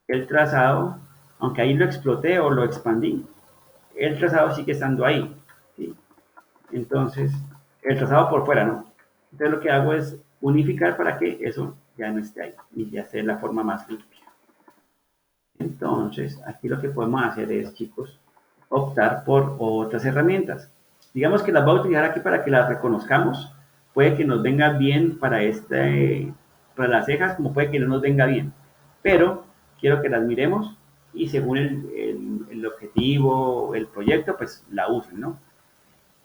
El trazado, aunque ahí lo exploté o lo expandí, el trazado sigue estando ahí. ¿Sí? Entonces, el trazado por fuera, ¿no? Entonces lo que hago es unificar para que eso ya no esté ahí y ya esté de la forma más limpia. Entonces, aquí lo que podemos hacer es, chicos, optar por otras herramientas. Digamos que las voy a utilizar aquí para que las reconozcamos. Puede que nos venga bien para las cejas, como puede que no nos venga bien. Pero quiero que las miremos y según el objetivo, el proyecto, pues la usen, ¿no?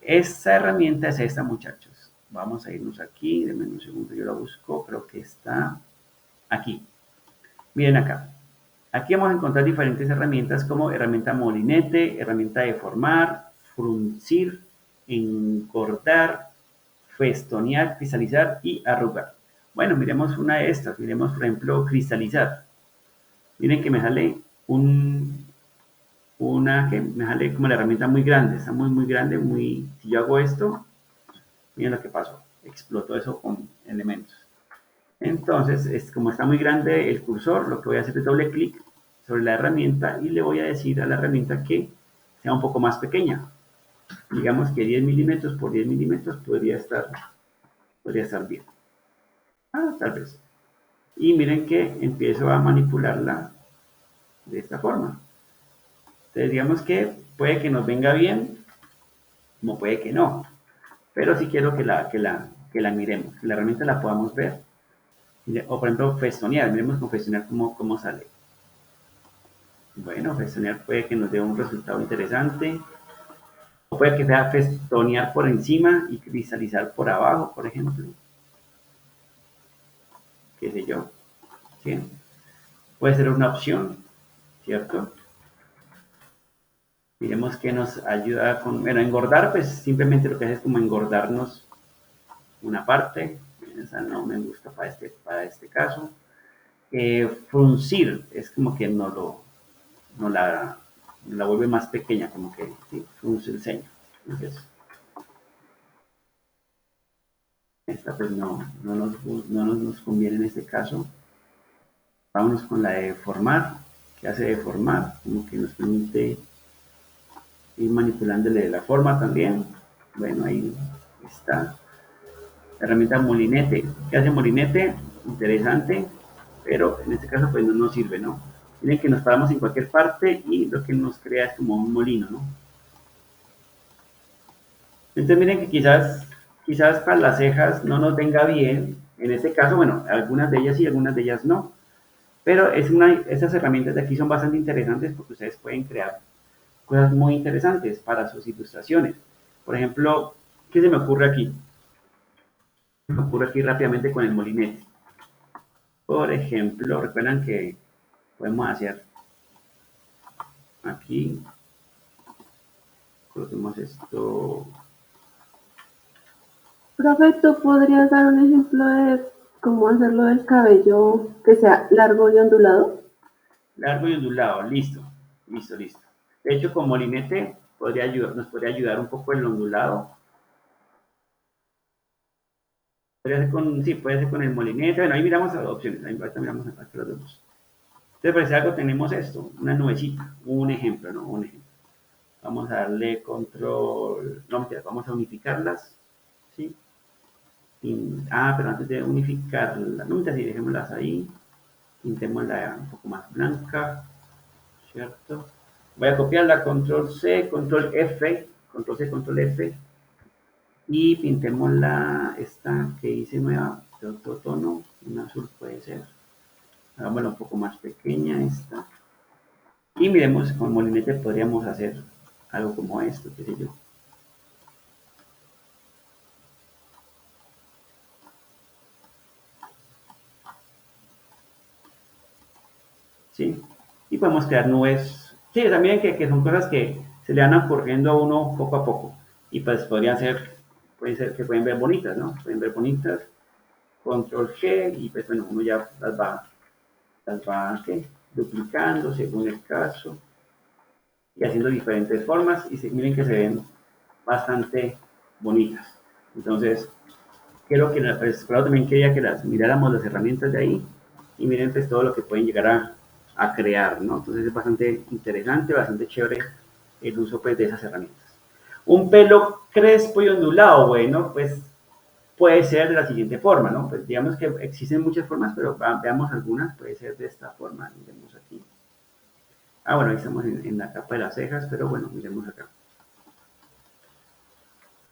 Esta herramienta es esta, muchachos. Vamos a irnos aquí, denme un segundo, yo la busco, creo que está aquí. Miren acá. Aquí vamos a encontrar diferentes herramientas como herramienta molinete, herramienta de formar, fruncir, engordar, festonear, cristalizar y arrugar. Bueno, miremos una de estas. Miremos, por ejemplo, cristalizar. Miren que me sale una que me sale como la herramienta muy grande. Está muy grande. Si yo hago esto, miren lo que pasó. Explotó eso con elementos. Entonces, como está muy grande el cursor, lo que voy a hacer es doble clic sobre la herramienta y le voy a decir a la herramienta que sea un poco más pequeña. Digamos que 10 milímetros por 10 milímetros podría estar bien. Tal vez. Y miren que empiezo a manipularla de esta forma. Entonces, digamos que puede que nos venga bien, como puede que no. Pero sí quiero que la miremos, que la herramienta la podamos ver. O por ejemplo, festonear. Miremos con festonear cómo sale. Bueno, festonear puede que nos dé un resultado interesante. O puede que sea festonear por encima y cristalizar por abajo, por ejemplo. Qué sé yo. ¿Sí? Puede ser una opción, ¿cierto? Miremos que nos ayuda con... Bueno, engordar, pues simplemente lo que hace es como engordarnos una parte. Esa no me gusta para este caso. Fruncir es como que no la vuelve más pequeña, como que ¿sí? Frunce el ceño. Entonces, esta pues no nos conviene en este caso. Vámonos con la de formar, que hace de formar, como que nos permite ir manipulándole la forma también. Bueno, ahí está. La herramienta molinete. ¿Qué hace molinete? Interesante, pero en este caso pues no nos sirve, ¿no? Miren que nos paramos en cualquier parte y lo que nos crea es como un molino, ¿no? Entonces miren que quizás para las cejas no nos venga bien. En este caso, bueno, algunas de ellas sí, algunas de ellas no. Pero esas herramientas de aquí son bastante interesantes porque ustedes pueden crear cosas muy interesantes para sus ilustraciones. Por ejemplo, ¿qué se me ocurre aquí? Se me ocurre aquí rápidamente con el molinete. Por ejemplo, recuerdan que podemos hacer aquí, coloquemos esto. Profe, ¿tú podrías dar un ejemplo de cómo hacerlo del cabello que sea largo y ondulado? Largo y ondulado, listo. De hecho, con molinete nos podría ayudar un poco el ondulado. Puede ser con el molinete. Bueno, ahí miramos las opciones. Ahí miramos aquí los dos. Entonces, por si algo tenemos esto, una nubecita, un ejemplo, ¿no? Un ejemplo. Vamos a darle control, no, mentira, vamos a unificarlas, ¿sí? Pero antes de unificarlas, no, mentira, sí, dejémoslas ahí, pintémosla un poco más blanca, ¿cierto? Voy a copiarla, control C, control F, control C, control F, y pintémosla esta que hice nueva, de otro tono, un azul puede ser, hagámosla un poco más pequeña esta, y miremos, con molinete podríamos hacer algo como esto, qué sé yo. ¿Sí? Y podemos crear nubes. Sí, también que son cosas que se le van ocurriendo a uno poco a poco. Y pues pueden ser que pueden ver bonitas, ¿no? Pueden ver bonitas. Control G y pues bueno, uno ya las va ¿qué? Duplicando según el caso y haciendo diferentes formas y miren que se ven bastante bonitas. Entonces, quiero que pues, claro, también quería que las miráramos las herramientas de ahí y miren pues todo lo que pueden llegar a crear, ¿no? Entonces es bastante interesante, bastante chévere el uso pues de esas herramientas. Un pelo crespo y ondulado, bueno, pues puede ser de la siguiente forma, ¿no? Pues digamos que existen muchas formas, pero veamos algunas, puede ser de esta forma, miremos aquí. Bueno, ahí estamos en la capa de las cejas, pero bueno, miremos acá.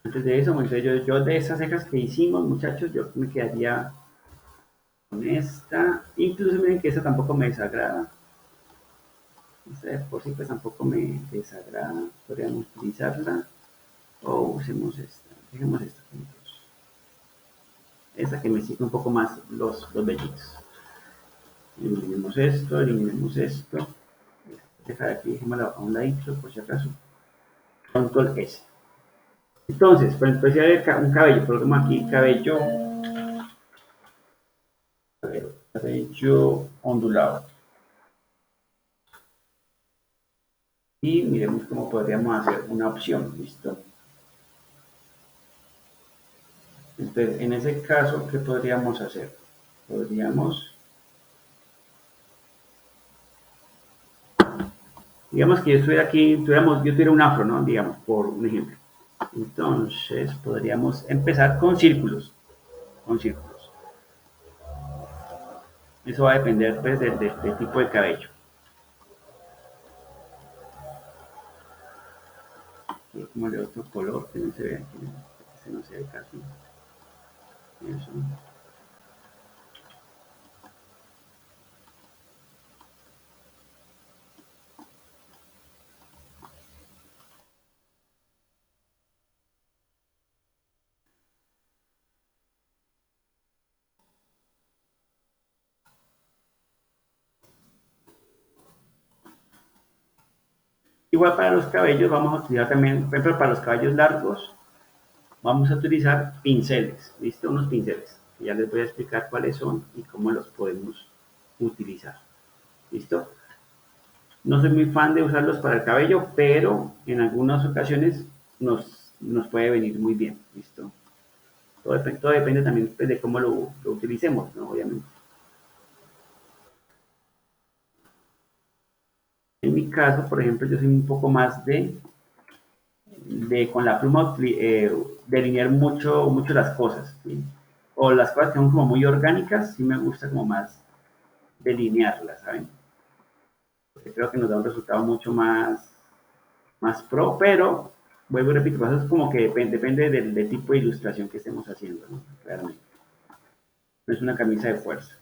Antes de eso, entonces yo de esas cejas que hicimos, muchachos, yo me quedaría con esta. Incluso miren que esta tampoco me desagrada. Esta de por sí pues tampoco me desagrada. Podríamos utilizarla. O usemos esta. Dejemos esta. Esta que me sigue un poco más los vellitos. Eliminemos esto. Dejar aquí, dejémosla a un ladito por si acaso. Control S. Entonces, para empezar un cabello, ponemos aquí cabello ondulado. Y miremos cómo podríamos hacer una opción, ¿listo? Entonces, en ese caso, ¿qué podríamos hacer? Digamos que yo estuviera aquí, yo tuviera un afro, ¿no? Digamos, por un ejemplo. Entonces, podríamos empezar con círculos, Eso va a depender, pues, del tipo de cabello. Como de otro color que no se ve aquí, no se ve casi. Eso. Igual para los cabellos vamos a utilizar también, por ejemplo, para los cabellos largos, vamos a utilizar pinceles, ¿listo? Unos pinceles. Ya les voy a explicar cuáles son y cómo los podemos utilizar. ¿Listo? No soy muy fan de usarlos para el cabello, pero en algunas ocasiones nos puede venir muy bien. ¿Listo? Todo depende también pues, de cómo lo utilicemos, ¿no? Obviamente. En mi caso, por ejemplo, yo soy un poco más de con la pluma delinear mucho las cosas, ¿sí? O las cosas que son como muy orgánicas, sí me gusta como más delinearlas, ¿saben? Porque creo que nos da un resultado mucho más pro, pero vuelvo y repito, eso es como que depende del tipo de ilustración que estemos haciendo, ¿no? Realmente. No es una camisa de fuerza.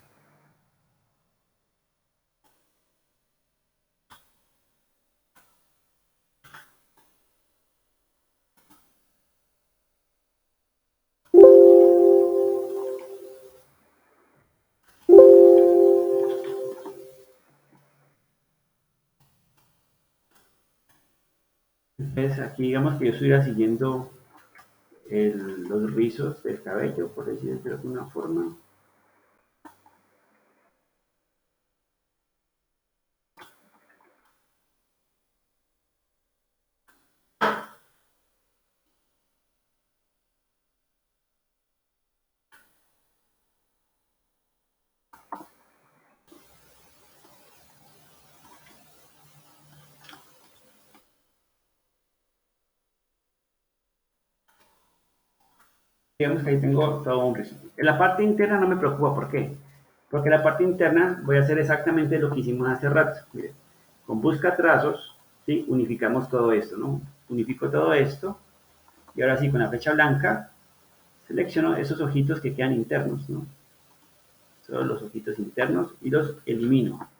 Entonces aquí digamos que yo estuviera siguiendo los rizos del cabello, por decirlo de alguna forma. Digamos que ahí tengo todo un rizo. En la parte interna no me preocupa, ¿por qué? Porque en la parte interna voy a hacer exactamente lo que hicimos hace rato. Mire, con busca trazos, ¿sí? Unificamos todo esto, ¿no? Unifico todo esto y ahora sí, con la flecha blanca, selecciono esos ojitos que quedan internos, ¿no? Solo los ojitos internos y los elimino.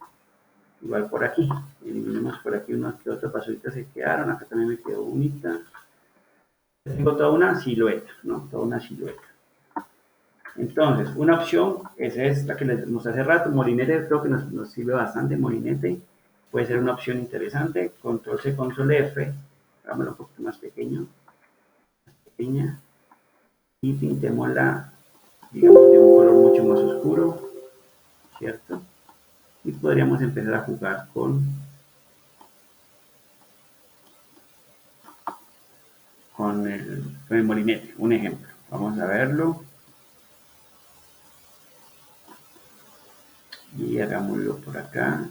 Igual por aquí, eliminemos por aquí unos que otros pasuritas se quedaron, acá también me quedó bonita. Tengo toda una silueta, ¿no? Toda una silueta. Entonces, una opción es esta que les mostré hace rato, molinete, creo que nos sirve bastante, molinete, puede ser una opción interesante, control C, control F, hagámoslo un poquito más pequeño, pequeña, y pintémosla, digamos, de un color mucho más oscuro, ¿cierto? Y podríamos empezar a jugar con el molinete, un ejemplo. Vamos a verlo y hagámoslo por acá.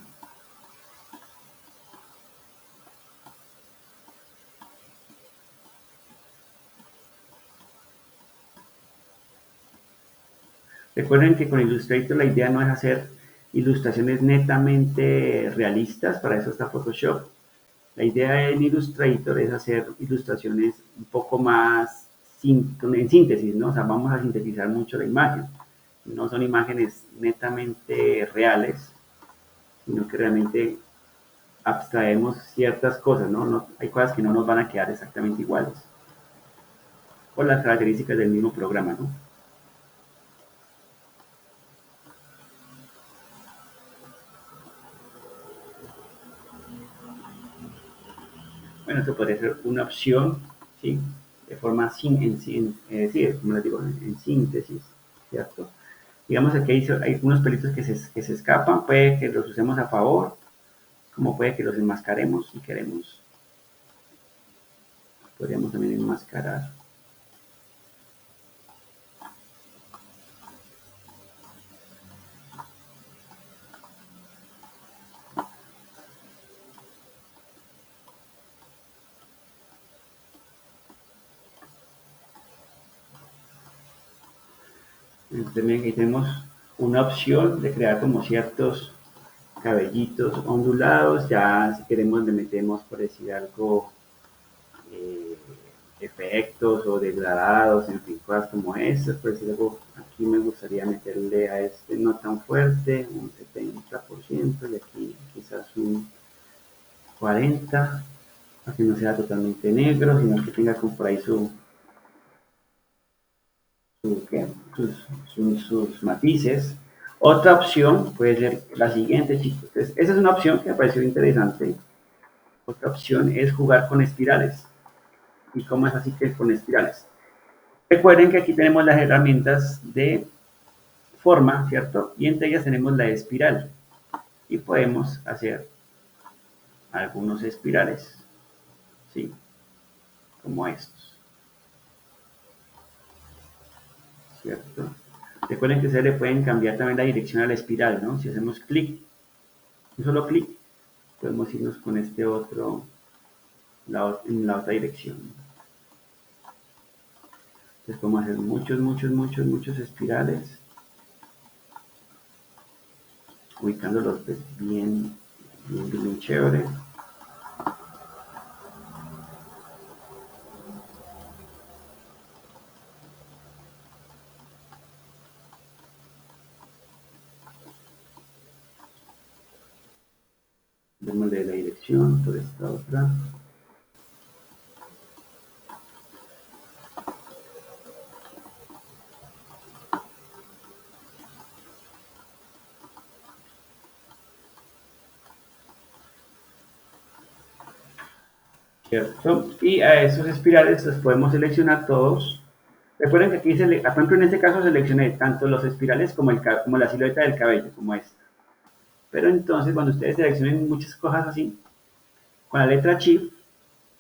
Recuerden que con Illustrator la idea no es hacer ilustraciones netamente realistas, para eso está Photoshop. La idea en Illustrator es hacer ilustraciones un poco más en síntesis, ¿no? O sea, vamos a sintetizar mucho la imagen. No son imágenes netamente reales, sino que realmente abstraemos ciertas cosas, ¿no? Hay cosas que no nos van a quedar exactamente iguales por las características del mismo programa, ¿no? Bueno, esto podría ser una opción, ¿sí? De forma como les digo, en síntesis, ¿cierto? Digamos que hay unos pelitos que se escapan, puede que los usemos a favor, como puede que los enmascaremos si queremos. Podríamos también enmascarar. También aquí tenemos una opción de crear como ciertos cabellitos ondulados, ya si queremos le metemos, por decir algo, eh, efectos o degradados, en fin, cosas como esas, por decir algo, aquí me gustaría meterle a este no tan fuerte, un 70%, y aquí quizás un 40%, para que no sea totalmente negro, sino que tenga como por ahí ¿qué? sus matices. Otra opción puede ser la siguiente, chicos. Entonces, esa es una opción que me pareció interesante. Otra opción es jugar con espirales. ¿Y cómo es así que con espirales? Recuerden que aquí tenemos las herramientas de forma, ¿cierto? Y entre ellas tenemos la espiral. Y podemos hacer algunos espirales, ¿sí? Como estos, ¿cierto? Recuerden que se le pueden cambiar también la dirección a la espiral, ¿no? Si hacemos clic, un solo clic, podemos irnos con este otro, en la otra dirección. Entonces podemos hacer muchos espirales, ubicándolos pues bien chévere. Démosle la dirección por esta otra. ¿cierto? Y a esos espirales los podemos seleccionar todos. Recuerden que aquí, por ejemplo, en este caso seleccioné tanto los espirales como, como la silueta del cabello, como esta. Pero entonces, cuando ustedes seleccionen muchas cosas así, con la letra Shift,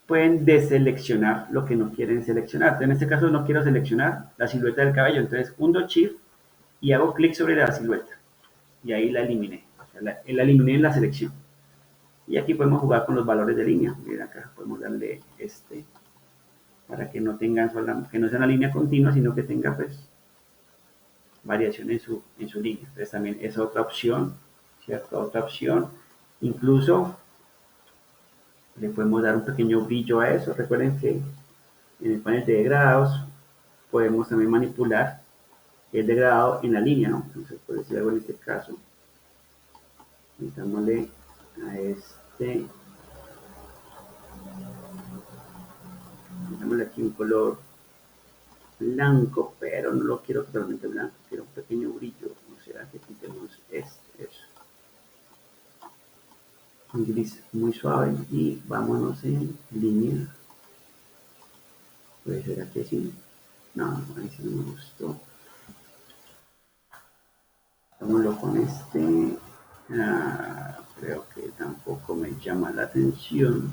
pueden deseleccionar lo que no quieren seleccionar. En este caso no quiero seleccionar la silueta del cabello, entonces hundo Shift y hago clic sobre la silueta. Y ahí la eliminé. O sea, la eliminé en la selección. Y aquí podemos jugar con los valores de línea. Miren acá, podemos darle para que no tengan que no sea una línea continua, sino que tenga pues variación en su línea. Entonces también es otra opción, ¿cierto? Otra opción. Incluso le podemos dar un pequeño brillo a eso. Recuerden que en el panel de degradados podemos también manipular el degradado en la línea, ¿no? Entonces, por decir algo en este caso, metámosle a metámosle aquí un color blanco, pero no lo quiero totalmente blanco, quiero un pequeño brillo. O sea, que quitemos eso. Un gris muy suave y vámonos en línea. Puede ser aquí así. No, ahí sí no me gustó. Vámonos con creo que tampoco me llama la atención.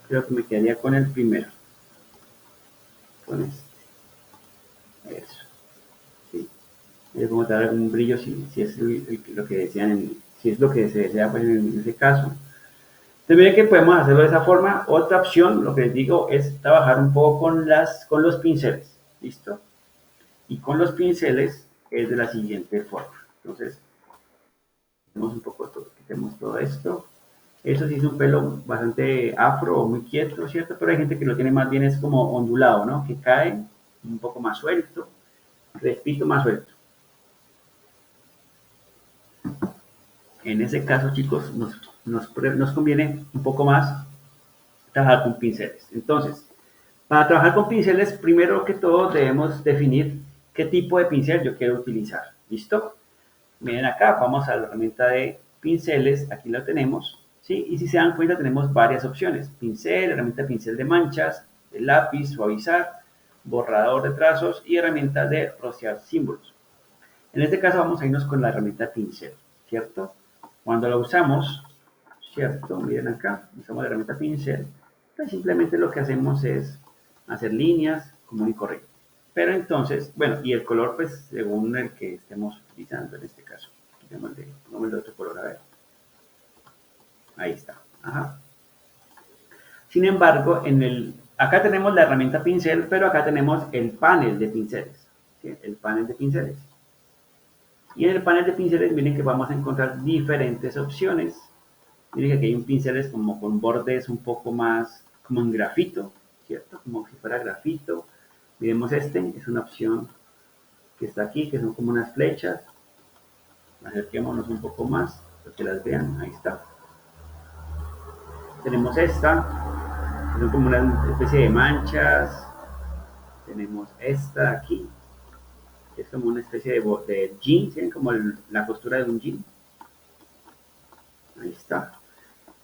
Creo que me quedaría con el primero. Con Eso. Sí. Como dar algún brillo si es lo que decían, si es lo que se desea pues, en ese caso. Entonces miren que podemos hacerlo de esa forma. Otra opción, lo que les digo, es trabajar un poco con los pinceles. ¿Listo? Y con los pinceles es de la siguiente forma. Entonces, quitemos todo esto. Eso sí es un pelo bastante afro o muy quieto, ¿cierto? Pero hay gente que lo tiene más bien es como ondulado, ¿no? Que cae un poco más suelto, respito más suelto. En ese caso, chicos, nos conviene un poco más trabajar con pinceles. Entonces, para trabajar con pinceles, primero que todo debemos definir qué tipo de pincel yo quiero utilizar. ¿Listo? Miren acá, vamos a la herramienta de pinceles, aquí lo tenemos, ¿sí? Y si se dan cuenta tenemos varias opciones, pincel, herramienta de pincel de manchas, de lápiz, suavizar, borrador de trazos y herramienta de rociar símbolos. En este caso vamos a irnos con la herramienta de pincel, ¿cierto? Cuando la usamos, ¿cierto? Miren acá, usamos la herramienta pincel, pues simplemente lo que hacemos es hacer líneas común y corriente. Pero entonces, bueno, y el color, pues, según el que estemos utilizando en este caso. Pongamos el otro color, a ver. Ahí está. Ajá. Sin embargo, acá tenemos la herramienta pincel, pero acá tenemos el panel de pinceles. ¿Sí? El panel de pinceles. Y en el panel de pinceles, miren que vamos a encontrar diferentes opciones. Miren que aquí hay un pinceles como con bordes un poco más, como en grafito, ¿cierto? Como si fuera grafito. Miremos es una opción que está aquí, que son como unas flechas. Acerquémonos un poco más, para que las vean, ahí está. Tenemos esta, que son como una especie de manchas. Tenemos esta aquí, que es como una especie de jean, ¿sí? Como la costura de un jean. Ahí está.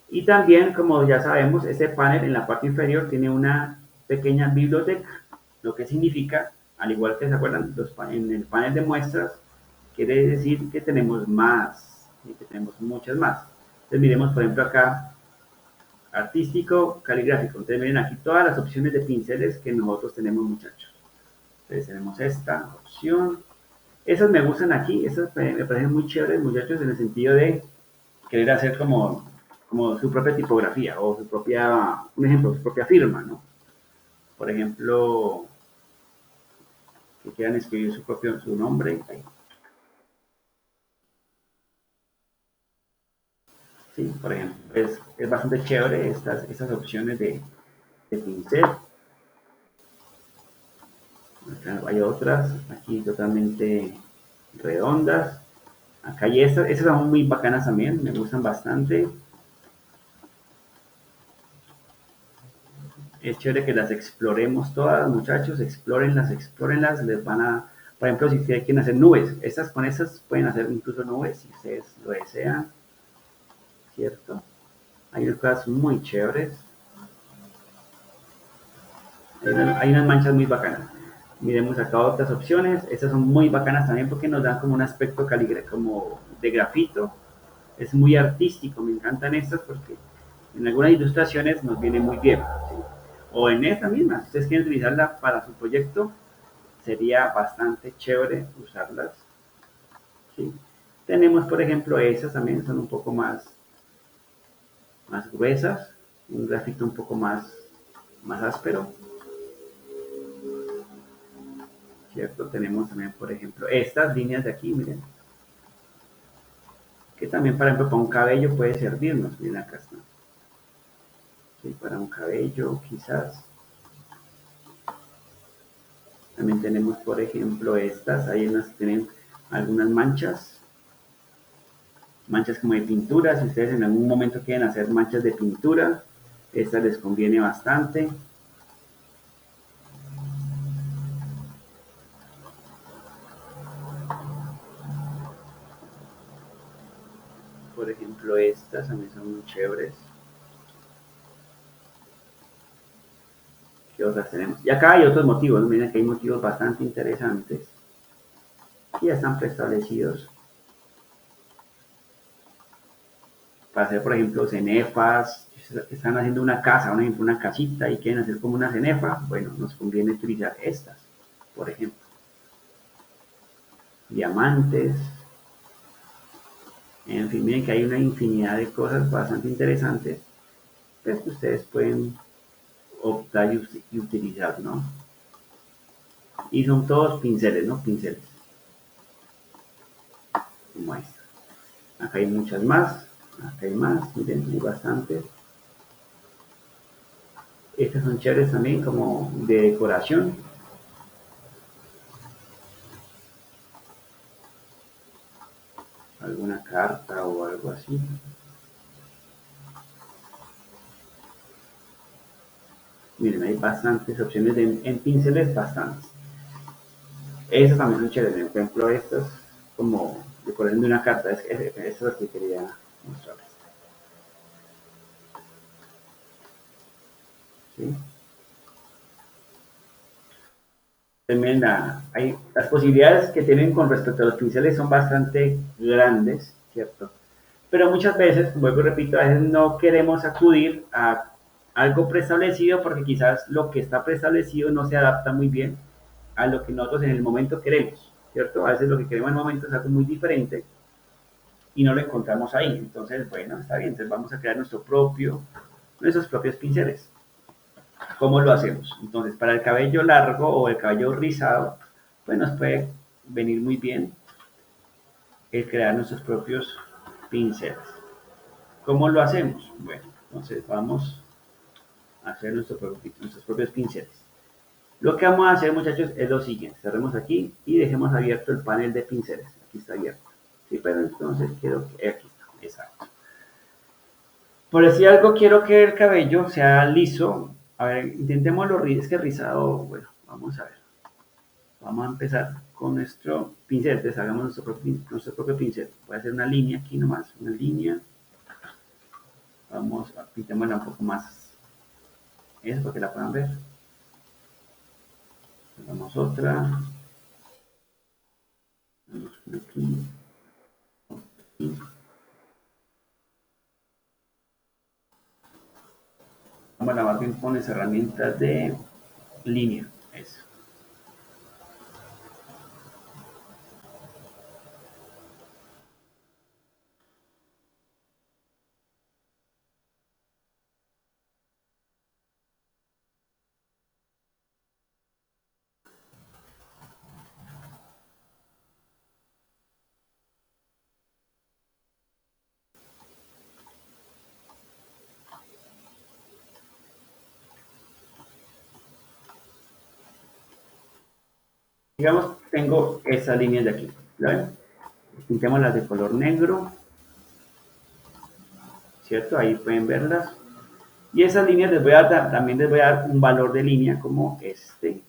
Y también, como ya sabemos, este panel en la parte inferior tiene una pequeña biblioteca, lo que significa, al igual que se acuerdan, en el panel de muestras, quiere decir que tenemos más, y que tenemos muchas más. Entonces miremos, por ejemplo, acá, artístico, caligráfico. Entonces miren aquí todas las opciones de pinceles que nosotros tenemos, muchachos. Entonces tenemos esta opción. Esas me gustan aquí, esas me parecen muy chéveres, muchachos, en el sentido de querer hacer como su propia tipografía o su propia, un ejemplo, su propia firma, ¿no? Por ejemplo, que quieran escribir su nombre. Sí, por ejemplo, es bastante chévere estas opciones de pincel. Acá hay otras, aquí totalmente redondas. Acá hay estas son muy bacanas también, me gustan bastante. Es chévere que las exploremos todas, muchachos, explórenlas, les van a, por ejemplo, si ustedes quieren hacer nubes, con estas pueden hacer incluso nubes si ustedes lo desean, ¿cierto? Hay unas cosas muy chéveres. Hay unas manchas muy bacanas. Miremos acá otras opciones. Estas son muy bacanas también porque nos dan como un aspecto como de grafito. Es muy artístico, me encantan estas porque en algunas ilustraciones nos viene muy bien. ¿Sí? O en esta misma, si ustedes quieren utilizarla para su proyecto, sería bastante chévere usarlas. ¿Sí? Tenemos, por ejemplo, esas también son un poco más gruesas, un grafito un poco más áspero. ¿Cierto? Tenemos también, por ejemplo, estas líneas de aquí, miren, que también, por ejemplo, para un cabello puede servirnos. Miren, acá está. ¿Sí? Para un cabello, quizás. También tenemos, por ejemplo, estas. Ahí unas tienen algunas manchas como de pintura. Si ustedes en algún momento quieren hacer manchas de pintura, esta les conviene bastante. Por ejemplo, estas también son muy chéveres. ¿Qué otras tenemos? Y acá hay otros motivos. Miren que hay motivos bastante interesantes que ya están preestablecidos para hacer, por ejemplo, cenefas. Si están haciendo una casa, por ejemplo, una casita y quieren hacer como una cenefa, bueno, nos conviene utilizar estas, por ejemplo. Diamantes. En fin, miren que hay una infinidad de cosas bastante interesantes pues, que ustedes pueden optar y utilizar, ¿no? Y son todos pinceles, ¿no? Pinceles. Como esta. Acá hay muchas más. Acá hay más, miren, hay bastantes. Estas son chéveres también como de decoración. Alguna carta o algo así. Miren, hay bastantes opciones en pinceles, bastantes. Estas también son chéveres. Por ejemplo, estas como decoración de una carta. Eso es lo que quería mostrarles. ¿Sí? También las posibilidades que tienen con respecto a los pinceles son bastante grandes, ¿cierto? Pero muchas veces, vuelvo y repito, a veces no queremos acudir a algo preestablecido porque quizás lo que está preestablecido no se adapta muy bien a lo que nosotros en el momento queremos, ¿cierto? A veces lo que queremos en el momento es algo muy diferente y no lo encontramos ahí. Entonces, bueno, está bien, entonces vamos a crear nuestros propios pinceles. ¿Cómo lo hacemos? Entonces, para el cabello largo o el cabello rizado, pues nos puede venir muy bien el crear nuestros propios pinceles. ¿Cómo lo hacemos? Bueno, entonces vamos a hacer nuestros propios pinceles. Lo que vamos a hacer, muchachos, es lo siguiente. Cerremos aquí y dejemos abierto el panel de pinceles. Aquí está abierto. Sí, pero entonces quiero que aquí está. Exacto. Por decir algo, quiero que el cabello sea liso. A ver, intentémoslo. Es que rizado, bueno, vamos a ver. Vamos a empezar con nuestro pincel. Entonces hagamos nuestro propio pincel. Voy a hacer una línea aquí nomás. Una línea. Vamos a pintémosla un poco más. Eso para que la puedan ver. Hagamos otra. Vamos aquí. Aquí. Vamos a lavar bien con las herramientas de línea. Eso. Digamos, tengo esas líneas de aquí. ¿La ven? Pintemos las de color negro. ¿Cierto? Ahí pueden verlas. Y esas líneas también les voy a dar un valor de línea como este.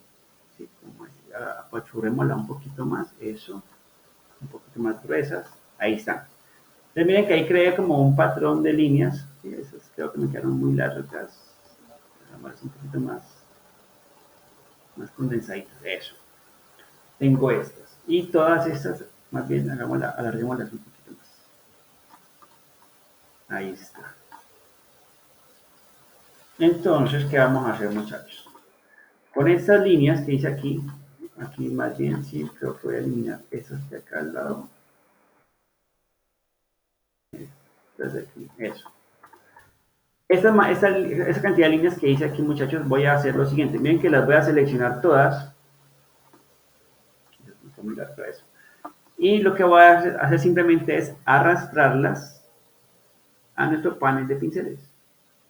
¿Sí? Como este. Apachurrémosla un poquito más. Eso. Un poquito más gruesas. Ahí están. Entonces miren que ahí creé como un patrón de líneas. ¿Sí? Esas creo que me quedaron muy largas. Vamos a ver un poquito más. más condensaditas, eso. Tengo estas. Y todas estas, más bien, alarguémoslas un poquito más. Ahí está. Entonces, ¿qué vamos a hacer, muchachos? Con estas líneas que hice aquí más bien sí, creo que voy a eliminar esas de acá al lado. Desde aquí, eso. Esa cantidad de líneas que hice aquí, muchachos, voy a hacer lo siguiente. Miren que las voy a seleccionar todas. Y lo que voy a hacer simplemente es arrastrarlas a nuestro panel de pinceles.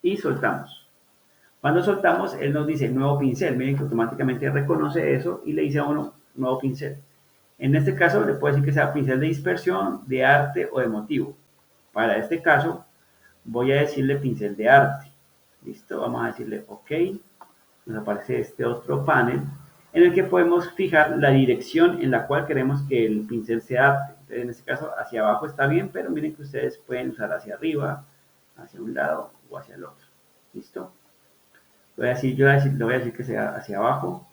Y soltamos. Cuando soltamos, él nos dice nuevo pincel. Miren que automáticamente reconoce eso y le dice a uno nuevo pincel. En este caso, le puedo decir que sea pincel de dispersión, de arte o de motivo. Para este caso, voy a decirle pincel de arte. Listo, vamos a decirle OK. Nos aparece este otro panel en el que podemos fijar la dirección en la cual queremos que el pincel se adapte. Entonces, en este caso, hacia abajo está bien, pero miren que ustedes pueden usar hacia arriba, hacia un lado o hacia el otro. ¿Listo? Le voy a decir que sea hacia abajo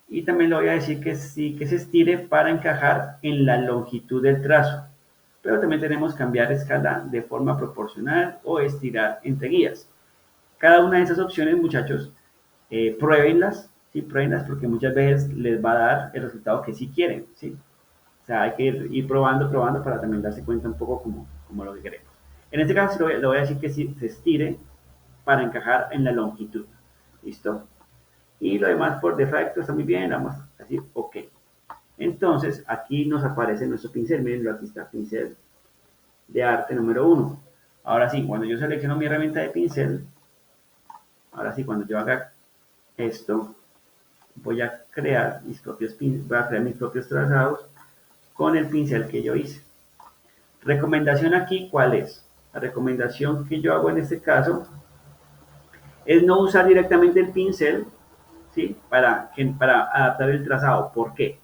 y también le voy a decir que sí, que se estire para encajar en la longitud del trazo. Pero también tenemos que cambiar escala de forma proporcional o estirar entre guías. Cada una de esas opciones, muchachos, pruébenlas, ¿sí? Pruébenlas porque muchas veces les va a dar el resultado que sí quieren, ¿sí? O sea, hay que ir probando para también darse cuenta un poco como lo que queremos. En este caso, le voy a decir que sí, se estire para encajar en la longitud. ¿Listo? Y lo demás por defecto está muy bien, vamos a decir OK. Entonces, aquí nos aparece nuestro pincel. Miren, aquí está pincel de arte número 1. Ahora sí, cuando yo selecciono mi herramienta de pincel, ahora sí, cuando yo haga esto, voy a crear mis propios trazados con el pincel que yo hice. Recomendación aquí, ¿cuál es? La recomendación que yo hago en este caso es no usar directamente el pincel, ¿sí? Para adaptar el trazado. ¿Por qué?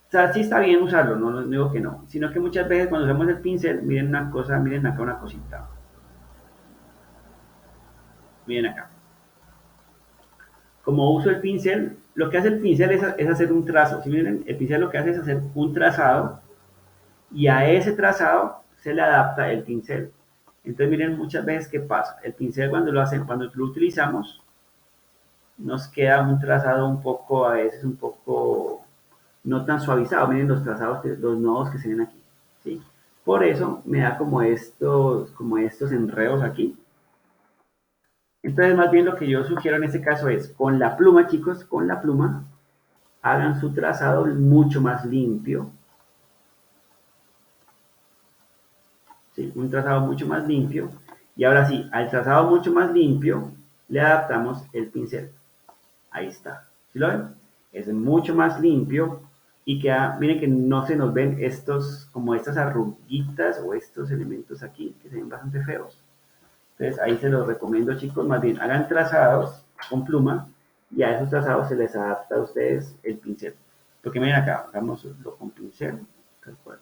O sea, sí está bien usarlo, no digo que no, sino que muchas veces cuando usamos el pincel, miren una cosa, miren acá una cosita. Miren acá. Como uso el pincel, lo que hace el pincel es hacer un trazo. Si miren, el pincel lo que hace es hacer un trazado y a ese trazado se le adapta el pincel. Entonces miren muchas veces qué pasa. El pincel cuando lo utilizamos, nos queda un trazado un poco, a veces un poco no tan suavizado. Miren los trazados, los nodos que se ven aquí, ¿sí? Por eso me da como estos enredos aquí. Entonces, más bien lo que yo sugiero en este caso es, con la pluma, chicos, con la pluma, hagan su trazado mucho más limpio. ¿Sí? Un trazado mucho más limpio. Y ahora sí, al trazado mucho más limpio, le adaptamos el pincel. Ahí está. ¿Sí lo ven? Es mucho más limpio y queda, miren que no se nos ven como estas arruguitas o estos elementos aquí que se ven bastante feos. Entonces ahí se los recomiendo, chicos, más bien hagan trazados con pluma y a esos trazados se les adapta a ustedes el pincel. Porque miren acá, hagámoslo con pincel, tal cual.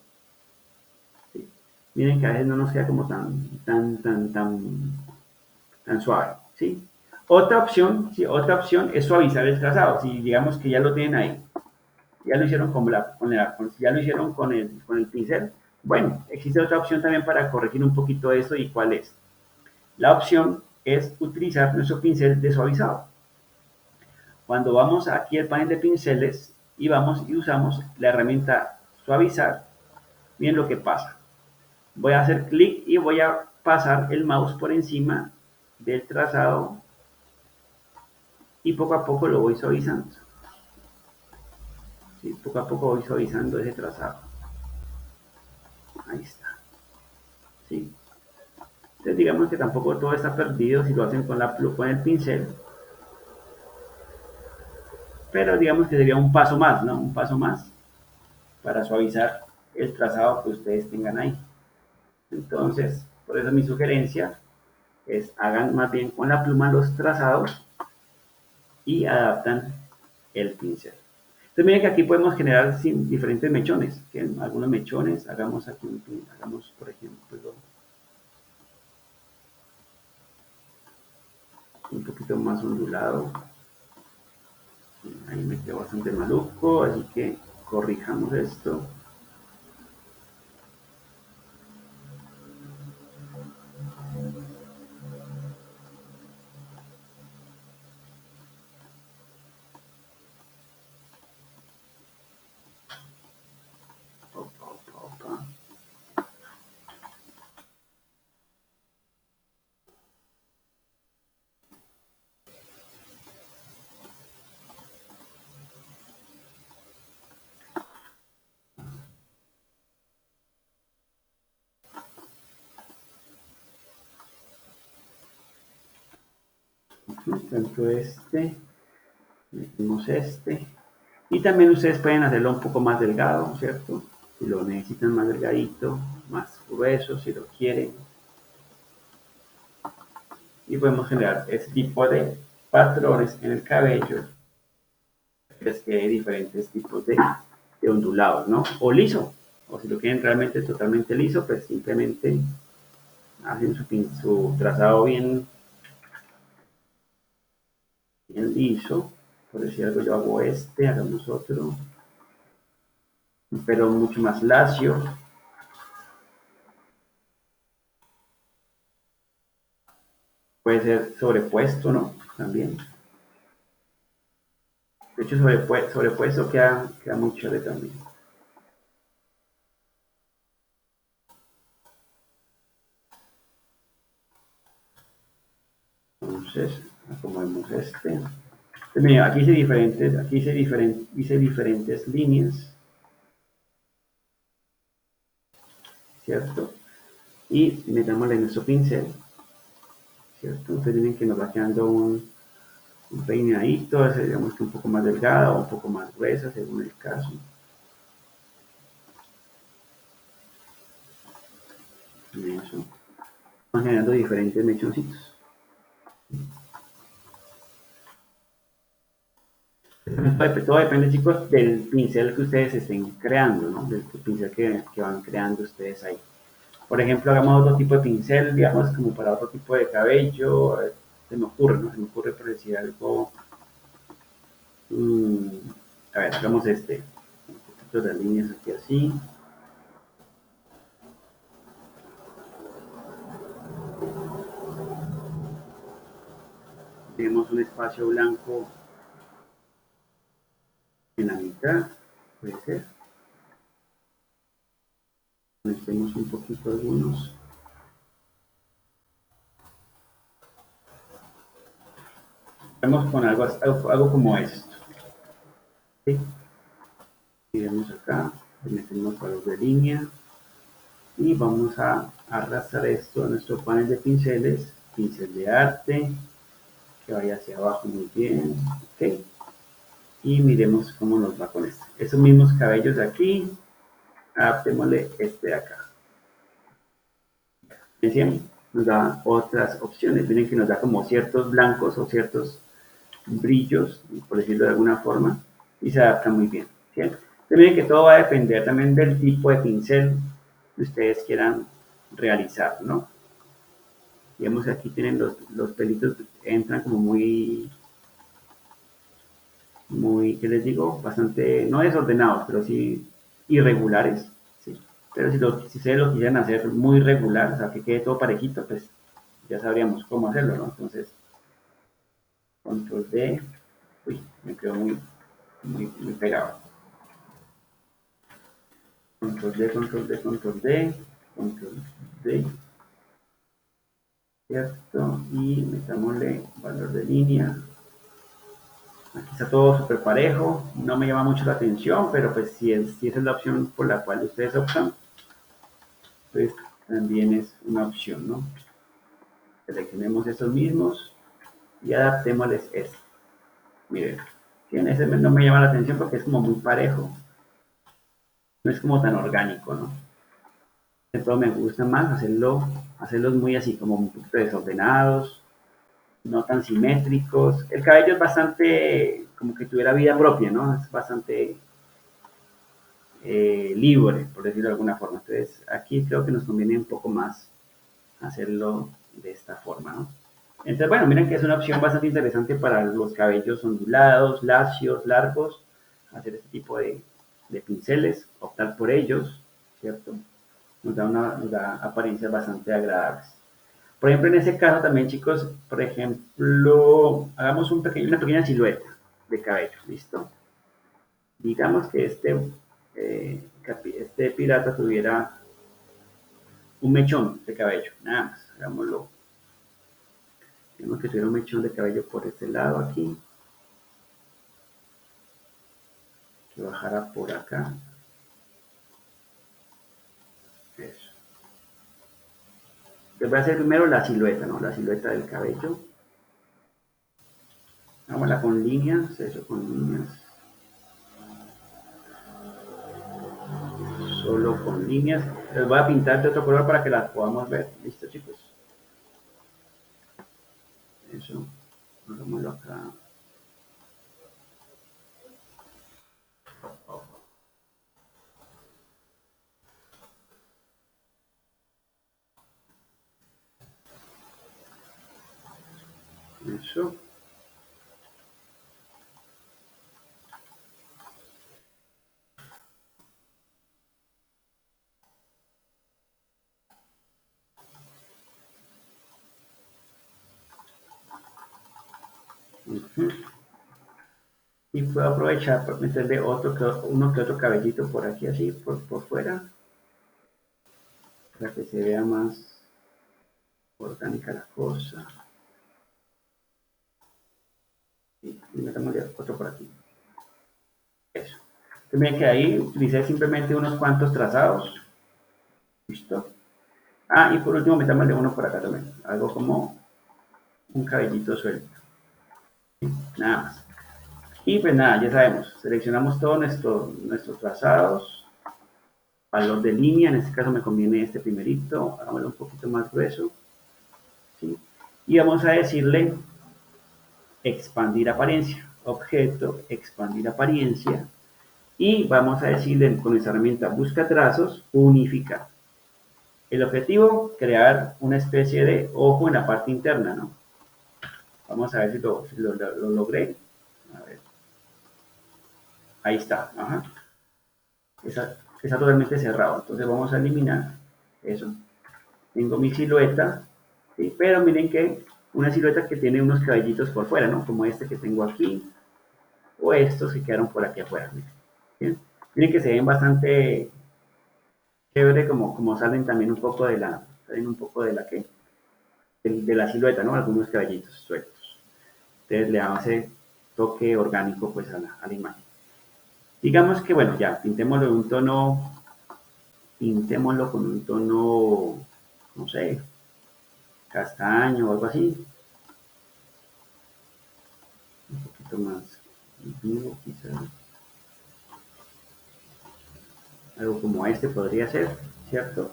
¿Sí? Miren que a veces no nos queda como tan suave, ¿sí? Otra opción, ¿sí? Otra opción es suavizar el trazado. Si digamos que ya lo tienen ahí, ya lo hicieron ya lo hicieron con el pincel. Bueno, existe otra opción también para corregir un poquito eso. ¿Y cuál es? La opción es utilizar nuestro pincel de suavizado. Cuando vamos aquí al panel de pinceles y vamos y usamos la herramienta suavizar, miren lo que pasa. Voy a hacer clic y voy a pasar el mouse por encima del trazado y poco a poco lo voy suavizando. ¿Sí? Poco a poco voy suavizando ese trazado. Ahí está. ¿Sí? Entonces digamos que tampoco todo está perdido si lo hacen con el pincel. Pero digamos que sería un paso más, ¿no? Un paso más para suavizar el trazado que ustedes tengan ahí. Entonces, por eso mi sugerencia es hagan más bien con la pluma los trazados y adaptan el pincel. Entonces miren que aquí podemos generar diferentes mechones. Algunos mechones, hagamos aquí, hagamos por ejemplo un poquito más ondulado. ahí me quedó bastante maluco, así que corrijamos esto. Opa, opa, opa. Tanto este, metimos este. Y también ustedes pueden hacerlo un poco más delgado, ¿cierto? Si lo necesitan más delgadito, más grueso, si lo quieren. Y podemos generar este tipo de patrones en el cabello. Es que hay diferentes tipos de ondulados, ¿no? O liso. O si lo quieren realmente totalmente liso, pues simplemente hacen su trazado bien liso. Por decir algo, yo hago este, hagamos otro. Pero mucho más lacio. Puede ser sobrepuesto, ¿no? También. De hecho, sobrepuesto queda muy chévere también. Entonces, acomodemos este. Mira, aquí hice diferentes líneas, ¿cierto? Y metámosle en nuestro pincel, ¿cierto? Ustedes miren que nos va quedando un peinadito, digamos que un poco más delgada o un poco más gruesa, según el caso. Eso. Van generando diferentes mechoncitos. Todo depende, chicos, del pincel que ustedes estén creando, ¿no? Del pincel que van creando ustedes ahí. Por ejemplo, hagamos otro tipo de pincel, digamos, como para otro tipo de cabello. Se me ocurre, ¿no? Se me ocurre por decir algo. A ver, hagamos este. Un poquito de líneas aquí así. Tenemos un espacio blanco en la mitad, puede ser. Metemos un poquito algunos. Vamos con algo como esto. ¿Sí? Y vemos acá, le metemos valor de línea y vamos a arrastrar esto a nuestro panel de pinceles, pincel de arte, que vaya hacia abajo muy bien, ¿ok? Y miremos cómo nos va con esto. Esos mismos cabellos de aquí, adaptémosle este de acá. Decían, nos da otras opciones, miren que nos da como ciertos blancos o ciertos brillos, por decirlo de alguna forma, y se adapta muy bien, ¿cierto? Miren que todo va a depender también del tipo de pincel que ustedes quieran realizar, ¿no? Digamos que aquí tienen los pelitos, entran como ¿qué les digo? Bastante, no desordenados, pero sí irregulares, ¿sí? Pero si ustedes lo quisieran hacer muy regular, o sea, que quede todo parejito, pues ya sabríamos cómo hacerlo, ¿no? Entonces, control D, uy, me quedó muy pegado. Control D, control D, control D, control D, ¿cierto? Y metámosle valor de línea. Aquí está todo súper parejo, no me llama mucho la atención, pero pues si esa es la opción por la cual ustedes optan, pues también es una opción, ¿no? Seleccionemos estos mismos y adaptémosles este. Miren, ese no me llama la atención porque es como muy parejo, no es como tan orgánico, ¿no? Todo me gusta más hacerlos muy así, como un poquito desordenados, no tan simétricos. El cabello es bastante, como que tuviera vida propia, ¿no? Es bastante libre, por decirlo de alguna forma. Entonces, aquí creo que nos conviene un poco más hacerlo de esta forma, ¿no? Entonces, bueno, miren que es una opción bastante interesante para los cabellos ondulados, lacios, largos, hacer este tipo de pinceles, optar por ellos, ¿cierto? Nos da apariencias bastante agradables. Por ejemplo, en ese caso también, chicos, por ejemplo, hagamos una pequeña silueta de cabello, ¿listo? Digamos que este pirata tuviera un mechón de cabello, nada más, hagámoslo. Digamos que tuviera un mechón de cabello por este lado aquí, que bajara por acá. Eso. Les voy a hacer primero la silueta, ¿no? La silueta del cabello. Hagámosla con líneas, eso con líneas. Solo con líneas. Les voy a pintar de otro color para que las podamos ver. ¿Listo, chicos? Eso. Hagámoslo acá. Eso. Y puedo aprovechar para meterle uno que otro cabellito por aquí así, por fuera, para que se vea más orgánica la cosa. Y metámosle otro por aquí. Eso. Entonces, que ahí utilicé simplemente unos cuantos trazados. Listo. Ah, y por último metámosle uno por acá también. Algo como un cabellito suelto. Nada más. Y pues nada, ya sabemos, seleccionamos todos nuestros trazados, valor de línea, en este caso me conviene este primerito, hagámoslo un poquito más grueso, ¿sí? Y vamos a decirle expandir apariencia, objeto, expandir apariencia, y vamos a decirle con nuestra herramienta busca trazos, unificar. El objetivo, crear una especie de ojo en la parte interna, ¿no? Vamos a ver si lo logré. A ver. Ahí está, ajá. Está totalmente cerrado. Entonces vamos a eliminar eso. Tengo mi silueta, ¿sí? Pero miren que una silueta que tiene unos cabellitos por fuera, ¿no? Como este que tengo aquí, o estos que quedaron por aquí afuera. Miren, miren que se ven bastante chévere, como salen también un poco salen un poco de la silueta, ¿no? Algunos cabellitos sueltos. Entonces le damos ese toque orgánico pues a la imagen. Digamos que, bueno, ya, pintémoslo con un tono, no sé, castaño o algo así. Un poquito más vivo, quizás. Algo como este podría ser, ¿cierto?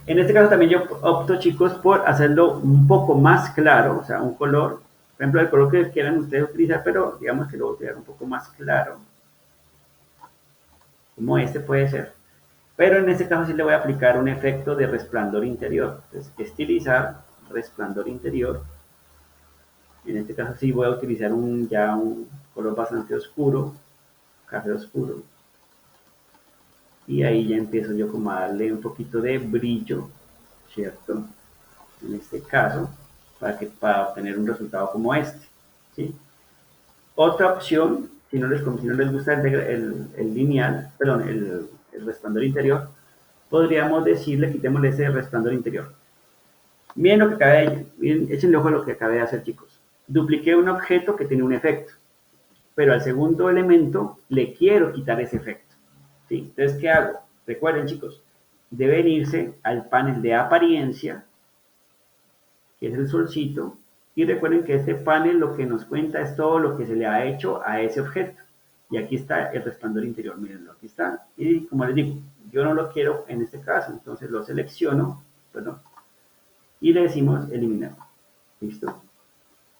En este caso también yo opto, chicos, por hacerlo un poco más claro, o sea, un color, por ejemplo, el color que quieran ustedes utilizar, pero digamos que lo voy a utilizar un poco más claro, como este puede ser. Pero en este caso sí le voy a aplicar un efecto de resplandor interior. Entonces, estilizar, resplandor interior. En este caso sí voy a utilizar ya un color bastante oscuro, café oscuro. Y ahí ya empiezo yo como a darle un poquito de brillo, ¿cierto? En este caso, para obtener un resultado como este, ¿sí? Otra opción, si no les gusta el lineal, perdón, el resplandor interior, podríamos decirle, quitémosle ese resplandor interior. Miren lo que échenle ojo a lo que acabé de hacer, chicos. Dupliqué un objeto que tiene un efecto, pero al segundo elemento le quiero quitar ese efecto, ¿sí? Entonces, ¿qué hago? Recuerden, chicos, deben irse al panel de apariencia, que es el solcito, y recuerden que este panel lo que nos cuenta es todo lo que se le ha hecho a ese objeto. Y aquí está el resplandor interior, mírenlo, aquí está. Y como les digo, yo no lo quiero en este caso, entonces lo selecciono, perdón, y le decimos eliminar. ¿Listo?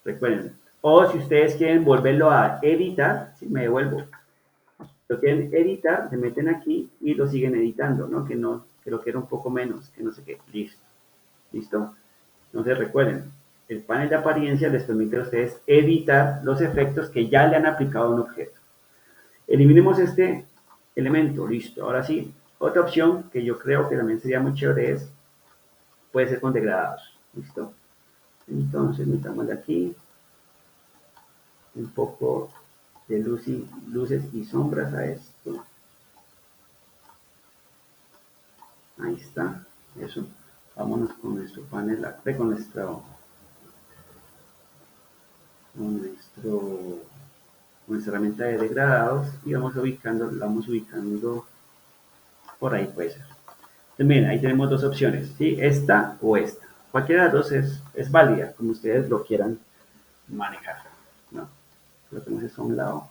Recuerden. O si ustedes quieren volverlo a editar, si me devuelvo, lo quieren editar, se meten aquí y lo siguen editando, ¿no? Que lo quiero un poco menos, que no sé qué. Listo. ¿Listo? Entonces recuerden, el panel de apariencia les permite a ustedes editar los efectos que ya le han aplicado a un objeto. Eliminemos este elemento, listo. Ahora sí, otra opción que yo creo que también sería muy chévere es, puede ser con degradados, listo. Entonces metámosle aquí un poco de luces y sombras a esto. Ahí está, eso. Vámonos con nuestro panel, con nuestra herramienta de degradados y la vamos ubicando por ahí puede ser. Entonces, miren, ahí tenemos dos opciones, ¿sí? Esta o esta. Cualquiera de las dos es válida, como ustedes lo quieran manejar, ¿no? Lo tenemos esto a un lado,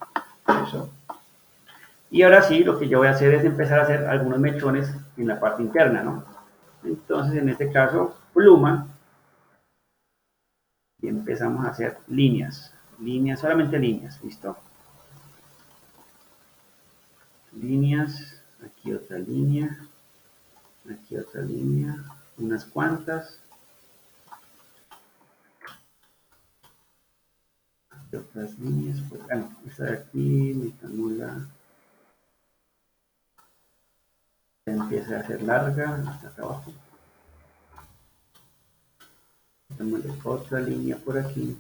eso. Y ahora sí, lo que yo voy a hacer es empezar a hacer algunos mechones en la parte interna, ¿no? Entonces, en este caso, pluma, y empezamos a hacer líneas, solamente líneas, listo. Líneas, aquí otra línea, unas cuantas, aquí otras líneas, pues, bueno, esta de aquí, metámosla, empieza a ser larga, hasta acá abajo. Metámosle otra línea por aquí.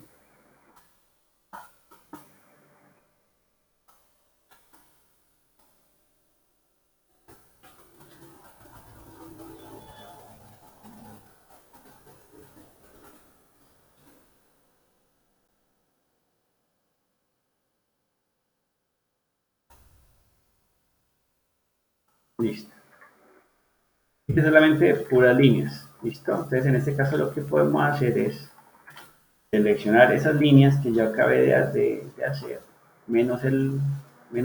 Listo. Y solamente puras líneas. Listo. Entonces, en este caso, lo que podemos hacer es seleccionar esas líneas que ya acabé de hacer, menos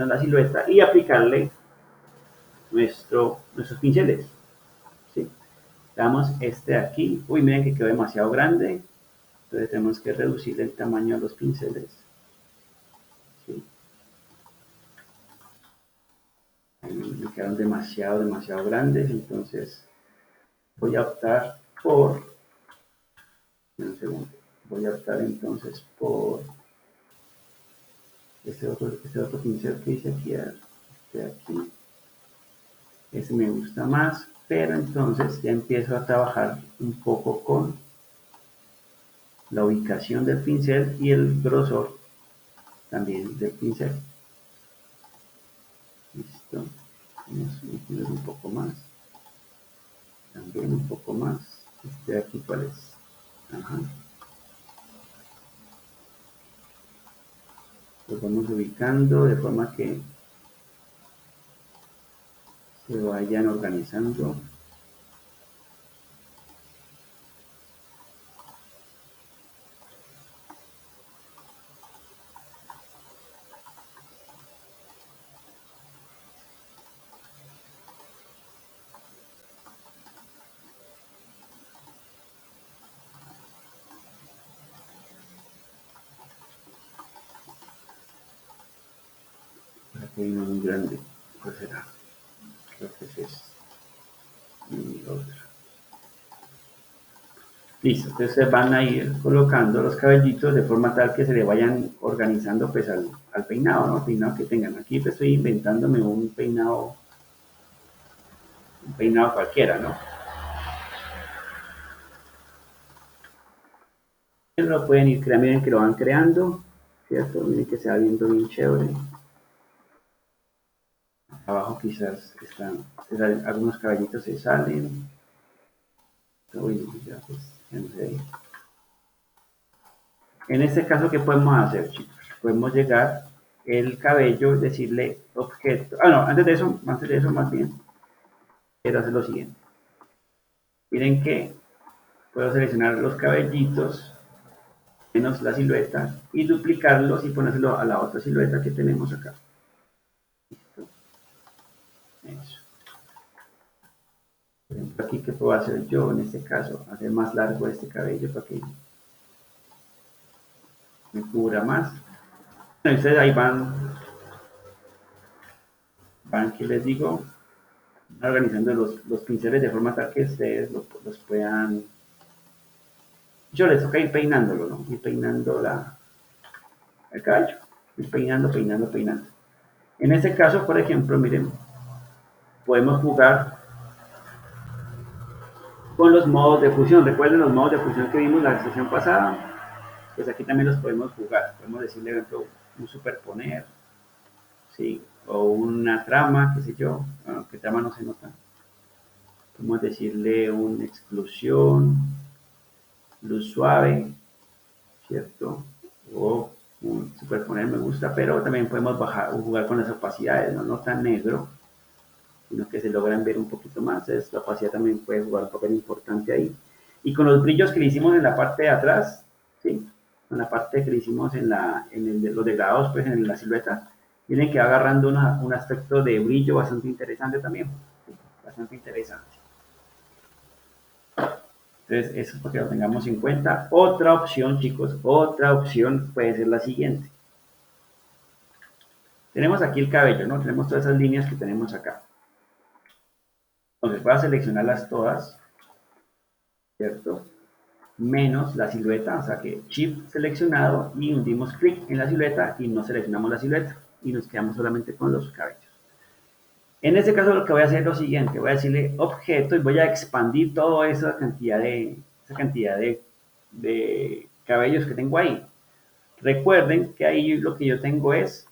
la silueta, y aplicarle nuestros pinceles. ¿Sí? Damos este de aquí. Uy, miren que quedó demasiado grande. Entonces, tenemos que reducir el tamaño de los pinceles. ¿Sí? Me quedaron demasiado grandes. Entonces, voy a optar por. Un segundo. Voy a optar entonces por este otro pincel que hice aquí, este aquí. Ese me gusta más, pero entonces ya empiezo a trabajar un poco con la ubicación del pincel y el grosor también del pincel. Listo. Vamos a incluir un poco más. También un poco más. Este de aquí, ¿cuál es? Ajá. Lo vamos ubicando de forma que se vayan organizando. Aquí hay uno muy grande. ¿Cuál será? Creo que es este. Y otro. Listo, entonces van a ir colocando los cabellitos de forma tal que se le vayan organizando pues al peinado, ¿no? Peinado que tengan. Aquí pues, estoy inventándome un peinado cualquiera, ¿no? Lo pueden ir creando, miren que lo van creando, ¿cierto? Miren que se va viendo bien chévere. Abajo quizás algunos caballitos se salen. Uy, ya pues, ya no sé. En este caso, ¿qué podemos hacer, chicos? Podemos llegar el cabello, decirle objeto. Ah, no, antes de eso más bien, quiero hacer lo siguiente. Miren que puedo seleccionar los cabellitos, menos la silueta, y duplicarlos y ponérselo a la otra silueta que tenemos acá. Listo. Eso. Por ejemplo, aquí, ¿qué puedo hacer yo en este caso? Hacer más largo este cabello para que me cubra más. Bueno, ustedes ahí van, que les digo, organizando los pinceles de forma tal que ustedes los puedan yo les toca ir peinándolo, ¿no? Ir peinando el cabello, ir peinando, peinando, peinando. En este caso, por ejemplo, miren, podemos jugar con los modos de fusión. Recuerden los modos de fusión que vimos la sesión pasada. Pues aquí también los podemos jugar. Podemos decirle, por ejemplo, un superponer, ¿sí? O una trama, qué sé yo. Bueno, que trama no se nota. Podemos decirle una exclusión, luz suave, ¿cierto? O un superponer me gusta, pero también podemos bajar o jugar con las opacidades, ¿no? No tan negro, sino que se logran ver un poquito más. Entonces, la opacidad también puede jugar un papel importante ahí. Y con los brillos que le hicimos en la parte de atrás, ¿sí? Con la parte que le hicimos los degradados, pues en la silueta, tienen que agarrando un aspecto de brillo bastante interesante también, ¿sí? Bastante interesante. Entonces, eso es para que lo tengamos en cuenta. Otra opción, chicos, otra opción puede ser la siguiente. Tenemos aquí el cabello, ¿no? Tenemos todas esas líneas que tenemos acá. Entonces, voy a seleccionarlas todas, ¿cierto? Menos la silueta, o sea que Shift seleccionado y hundimos clic en la silueta y no seleccionamos la silueta y nos quedamos solamente con los cabellos. En este caso lo que voy a hacer es lo siguiente, voy a decirle objeto y voy a expandir toda esa cantidad de cabellos que tengo ahí. Recuerden que ahí lo que yo tengo es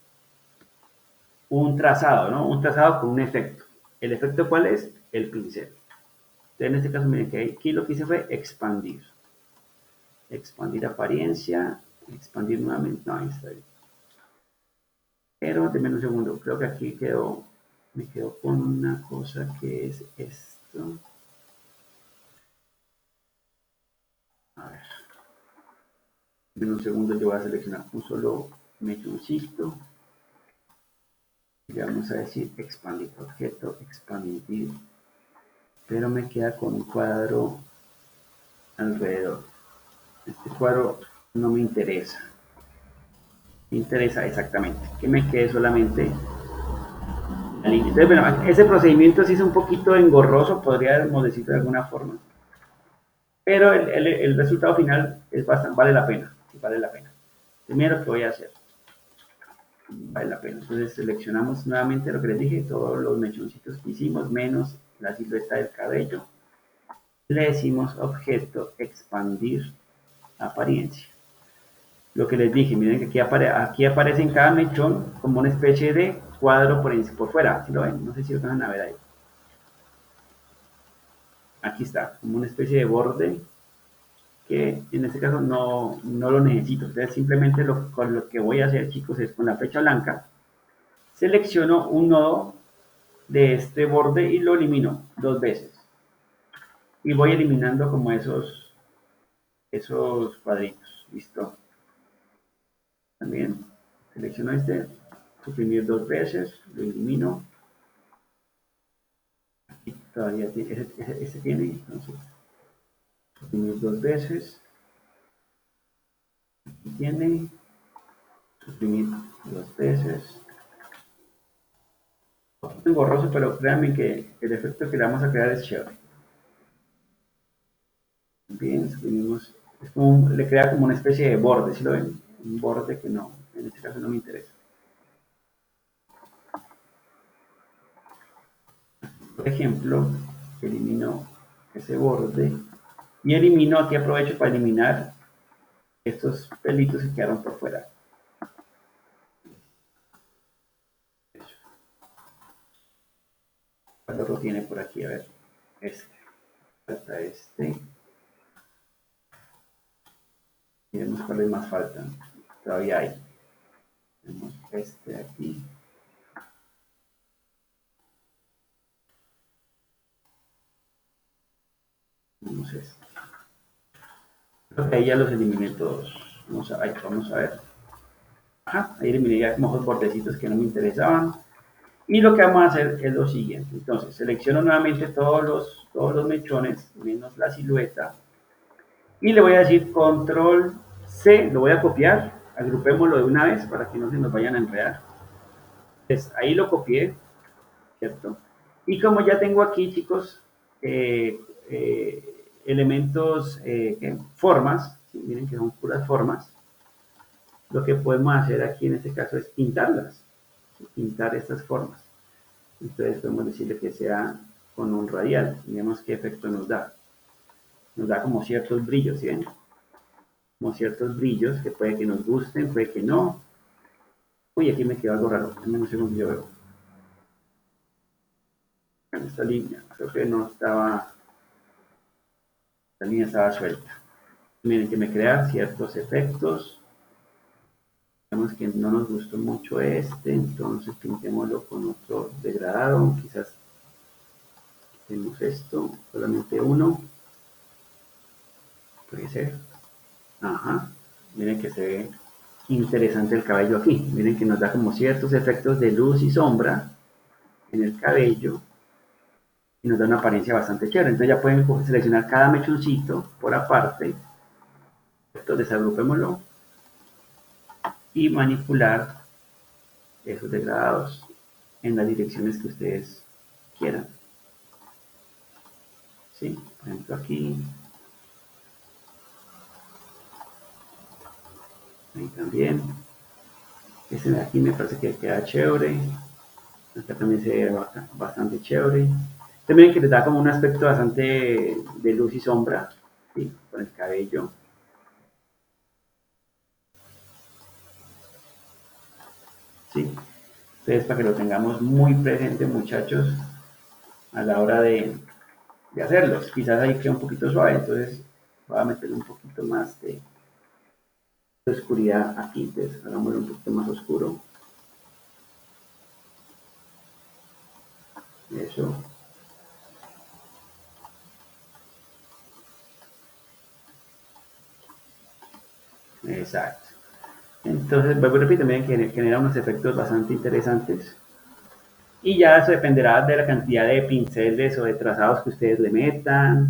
un trazado, ¿no? Un trazado con un efecto. ¿El efecto cuál es? El pincel. Entonces, en este caso, miren que aquí lo que hice fue expandir. Expandir apariencia, expandir nuevamente. No, ahí está bien. Pero, denme un segundo, creo que aquí me quedo con una cosa que es esto. A ver. En un segundo yo voy a seleccionar un solo mechoncito. Y le vamos a decir expandir objeto, expandir. Pero me queda con un cuadro alrededor. Este cuadro no me interesa. Me interesa exactamente que me quede solamente la línea. Entonces, bueno, ese procedimiento sí es un poquito engorroso, podríamos decirlo de alguna forma. Pero el resultado final es bastante, vale la pena. Vale la pena. Primero lo que voy a hacer. Vale la pena. Entonces seleccionamos nuevamente lo que les dije, todos los mechoncitos que hicimos, menos la silueta del cabello. Le decimos objeto, expandir apariencia. Lo que les dije, miren que aquí aparece en cada mechón como una especie de cuadro por fuera. ¿Sí lo ven? No sé si lo van a ver ahí. Aquí está, como una especie de borde que en este caso no lo necesito. Entonces simplemente con lo que voy a hacer, chicos, es con la flecha blanca, selecciono un nodo de este borde y lo elimino 2 veces. Y voy eliminando como esos cuadritos. ¿Listo? También selecciono este, suprimir 2 veces, lo elimino. Aquí todavía ese tiene, entonces suprimir 2 veces. Aquí tiene, suprimir 2 veces. Un poquito borroso, pero créanme que el efecto que le vamos a crear es chévere. Bien, suprimimos, le crea como una especie de borde, ¿sí lo ven? Un borde que no, en este caso no me interesa. Por ejemplo, elimino ese borde y elimino, aquí aprovecho para eliminar estos pelitos que quedaron por fuera. ¿Cuál otro tiene por aquí? A ver, falta este. Miremos cuáles más faltan. Todavía hay. Tenemos este aquí. Tenemos este. Creo que ahí ya los eliminé todos. Vamos a ver. Ajá, ahí eliminé ya como los bordecitos que no me interesaban. Y lo que vamos a hacer es lo siguiente. Entonces, selecciono nuevamente todos los mechones, menos la silueta. Y le voy a decir control C, lo voy a copiar. Agrupémoslo de una vez para que no se nos vayan a enredar. Entonces, ahí lo copié, ¿cierto? Y como ya tengo aquí, chicos, elementos, formas, ¿sí? Miren que son puras formas. Lo que podemos hacer aquí en este caso es pintarlas, ¿sí? Pintar estas formas. Entonces podemos decirle que sea con un radial. Miremos qué efecto nos da. Nos da como ciertos brillos, ¿sí ven? Como ciertos brillos que puede que nos gusten, puede que no. Uy, aquí me quedó algo raro. Dame un segundo, yo veo. En esta línea, creo que no estaba, la línea estaba suelta. Miren que me crea ciertos efectos. Digamos que no nos gustó mucho este, entonces pintémoslo con otro degradado. Quizás tenemos esto, solamente uno. Puede ser. Ajá. Miren que se ve interesante el cabello aquí. Miren que nos da como ciertos efectos de luz y sombra en el cabello y nos da una apariencia bastante chévere. Entonces ya pueden seleccionar cada mechoncito por aparte. Entonces desagrupémoslo y manipular esos degradados en las direcciones que ustedes quieran. ¿Sí? Por ejemplo aquí. Ahí también. Este de aquí me parece que queda chévere. Acá también se ve bastante chévere. También que le da como un aspecto bastante de luz y sombra, ¿sí? Con el cabello. ¿Sí? Entonces, para que lo tengamos muy presente, muchachos, a la hora de hacerlos. Quizás ahí queda un poquito suave, entonces voy a meterle un poquito más de oscuridad aquí, entonces hagámoslo un poquito más oscuro. Eso. Exacto. Entonces, vuelvo y repito, miren que genera unos efectos bastante interesantes. Y ya eso dependerá de la cantidad de pinceles o de trazados que ustedes le metan,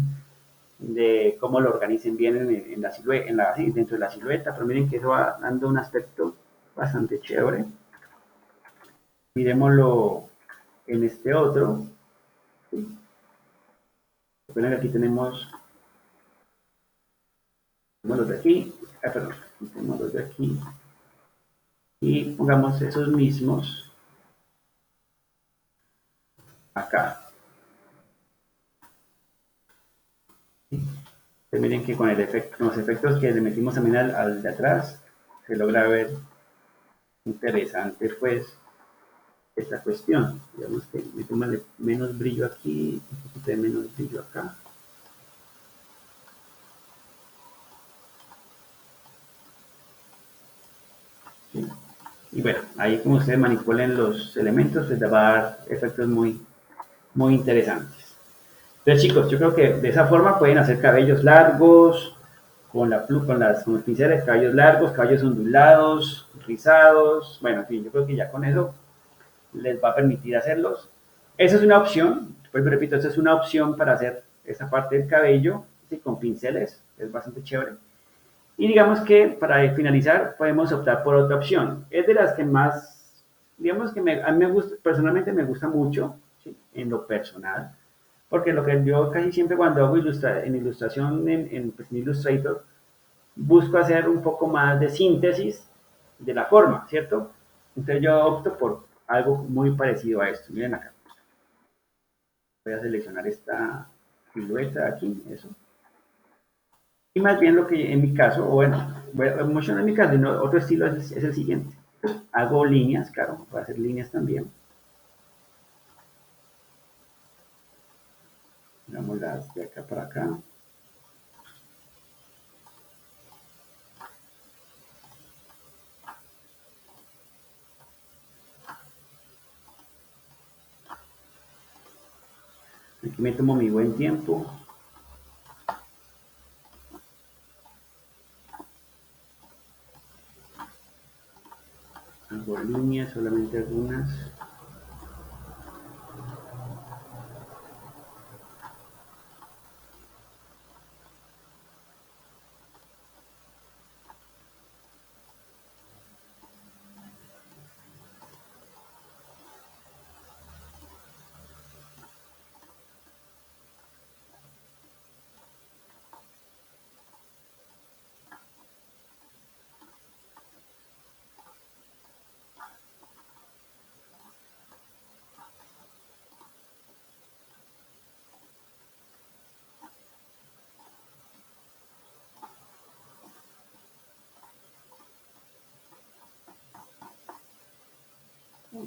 de cómo lo organicen bien en la silueta, sí, dentro de la silueta. Pero miren que eso va dando un aspecto bastante chévere. Miremoslo en este otro. ¿Sí? Recuerden que aquí tenemos los de aquí, perdón, tenemos los de aquí. Y pongamos esos mismos acá. Pues miren que con los efectos que le metimos también al de atrás, se logra ver interesante pues esta cuestión. Digamos que metemos menos brillo aquí, un poquito de menos brillo acá. ¿Sí? Y bueno, ahí como ustedes manipulen los elementos, les va a dar efectos muy interesantes. Entonces chicos, yo creo que de esa forma pueden hacer cabellos largos, con los pinceles, cabellos largos, cabellos ondulados, rizados, bueno, en fin, yo creo que ya con eso les va a permitir hacerlos. Esa es una opción, pues repito, esa es una opción para hacer esa parte del cabello, ¿sí? Con pinceles, es bastante chévere. Y digamos que para finalizar podemos optar por otra opción. Es de las que más, digamos que a mí me gusta, personalmente me gusta mucho, ¿sí? En lo personal, porque lo que yo casi siempre cuando hago ilustración pues, en Illustrator, busco hacer un poco más de síntesis de la forma, ¿cierto? Entonces yo opto por algo muy parecido a esto. Miren acá. Voy a seleccionar esta silueta aquí, eso. Y más bien lo que en mi caso, o bueno, mucho en mi caso, otro estilo es el siguiente. Hago líneas, claro, voy a hacer líneas también. Vamos las de acá para acá. Aquí me tomo mi buen tiempo. Hago líneas, solamente algunas.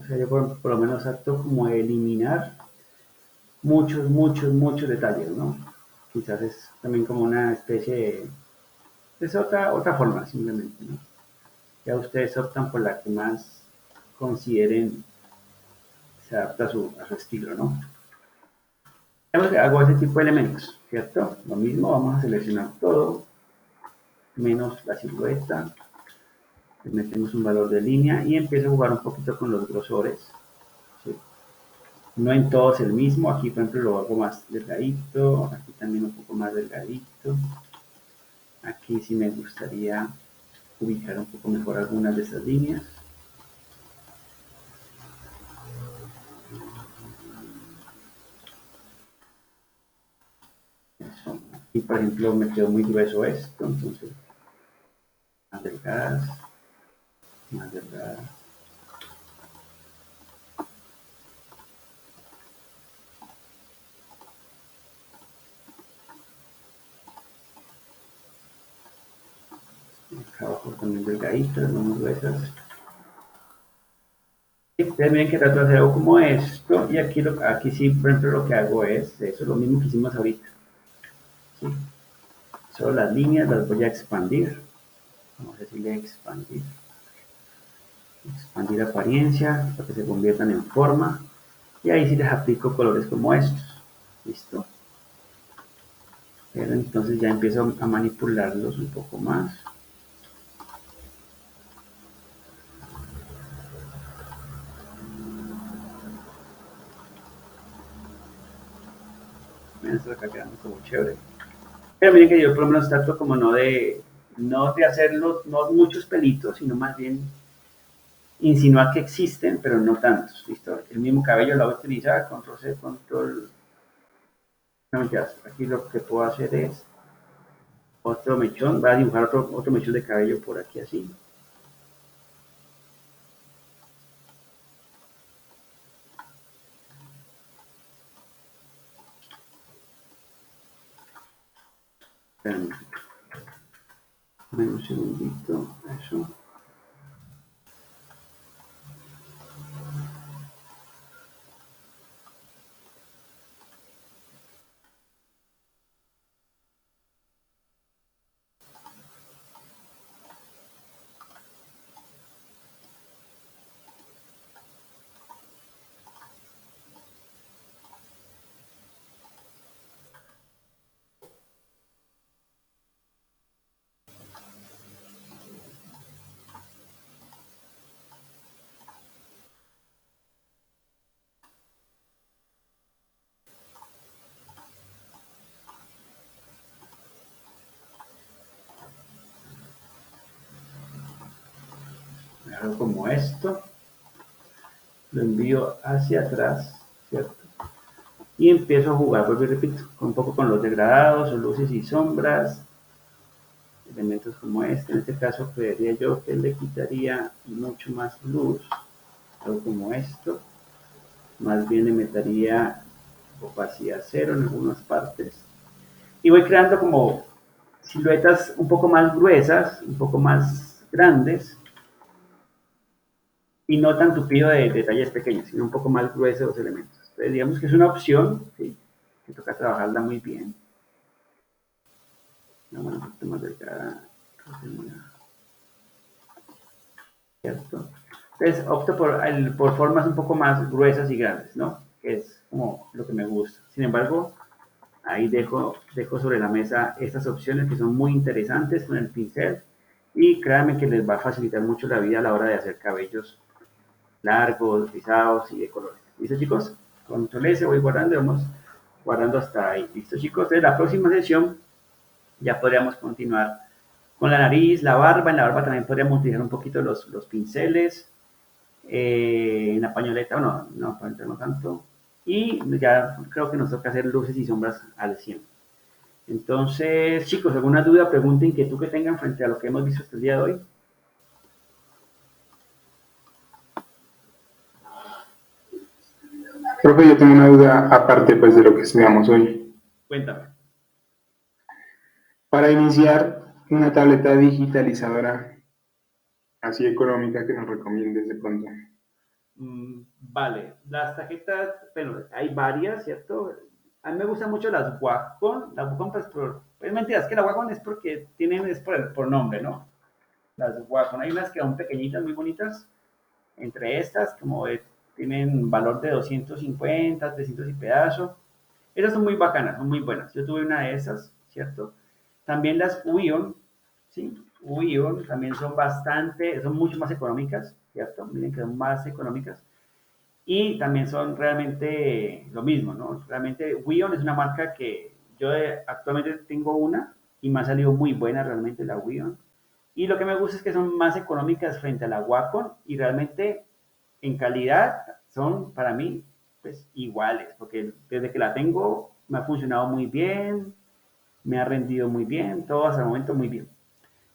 O sea, yo por lo menos acto como de eliminar muchos detalles, ¿no? Quizás es también como una especie de... Es otra forma, simplemente, ¿no? Ya ustedes optan por la que más consideren se adapta a su estilo, ¿no? Hago ese tipo de elementos, ¿cierto? Lo mismo, vamos a seleccionar todo, menos la silueta, le metemos un valor de línea y empiezo a jugar un poquito con los grosores, ¿sí? No en todos el mismo, aquí por ejemplo lo hago más delgadito, aquí también un poco más delgadito, aquí sí me gustaría ubicar un poco mejor algunas de esas líneas. Eso. Aquí por ejemplo me quedó muy grueso esto, entonces más delgadas, más delgadas. Acá abajo también delgaditas, no muy gruesas. Y ustedes miren que trato de hacer algo como esto, y aquí sí, por ejemplo, lo que hago es eso, lo mismo que hicimos ahorita. ¿Sí? Solo las líneas las voy a expandir. Vamos a decirle expandir. Expandir apariencia para que se conviertan en forma. Y ahí sí les aplico colores como estos. ¿Listo? Pero entonces ya empiezo a manipularlos un poco más. Miren, esto acá quedando como chévere. Pero miren que yo por lo menos trato como no de hacerlo, no muchos pelitos, sino más bien insinuar que existen, pero no tantos, ¿listo? El mismo cabello lo voy a utilizar, control C, control... No, mentiras, aquí lo que puedo hacer es otro mechón, voy a dibujar otro mechón de cabello por aquí así. Espérame, un segundito, eso. Hago como esto, lo envío hacia atrás, ¿cierto? Y empiezo a jugar, vuelvo y repito, un poco con los degradados, o luces y sombras, elementos como este. En este caso, creería yo que le quitaría mucho más luz, algo como esto. Más bien le metería opacidad cero en algunas partes. Y voy creando como siluetas un poco más gruesas, un poco más grandes, y no tan tupido de detalles pequeños, sino un poco más gruesos los elementos. Entonces, digamos que es una opción, ¿sí? Que toca trabajarla muy bien. Vamos un poquito más delgada, ¿cierto? Entonces opto por formas un poco más gruesas y grandes, ¿no? Que es como lo que me gusta. Sin embargo, ahí dejo sobre la mesa estas opciones que son muy interesantes con el pincel y créanme que les va a facilitar mucho la vida a la hora de hacer cabellos largos, rizados y de colores. ¿Listo, chicos? Control S, voy guardando y vamos guardando hasta ahí. ¿Listo, chicos? Entonces, la próxima sesión ya podríamos continuar con la nariz, la barba. En la barba también podríamos utilizar un poquito los pinceles. En la pañoleta, no tanto. Y ya creo que nos toca hacer luces y sombras al 100. Entonces, chicos, ¿alguna duda, pregunta, inquietud que tengan frente a lo que hemos visto hasta el día de hoy? Profe, yo tengo una duda aparte pues de lo que estudiamos hoy. Cuéntame. Para iniciar una tableta digitalizadora así económica que nos recomiendes de pronto. Vale, las tarjetas, bueno, hay varias, ¿cierto? A mí me gustan mucho las Wacom pues, pues mentira, es que la Wacom es porque tienen, es por nombre, ¿no? Las Wacom, hay unas que son pequeñitas, muy bonitas, entre estas, tienen valor de 250, 300 y pedazo. Esas son muy bacanas, son muy buenas. Yo tuve una de esas, ¿cierto? También las Uion, ¿sí? Uion también son mucho más económicas, ¿cierto? Miren que son más económicas. Y también son realmente lo mismo, ¿no? Realmente Wion es una marca que yo actualmente tengo una y me ha salido muy buena realmente la Wion. Y lo que me gusta es que son más económicas frente a la Wacom y realmente en calidad son para mí pues iguales, porque desde que la tengo me ha funcionado muy bien, me ha rendido muy bien, todo hasta el momento muy bien.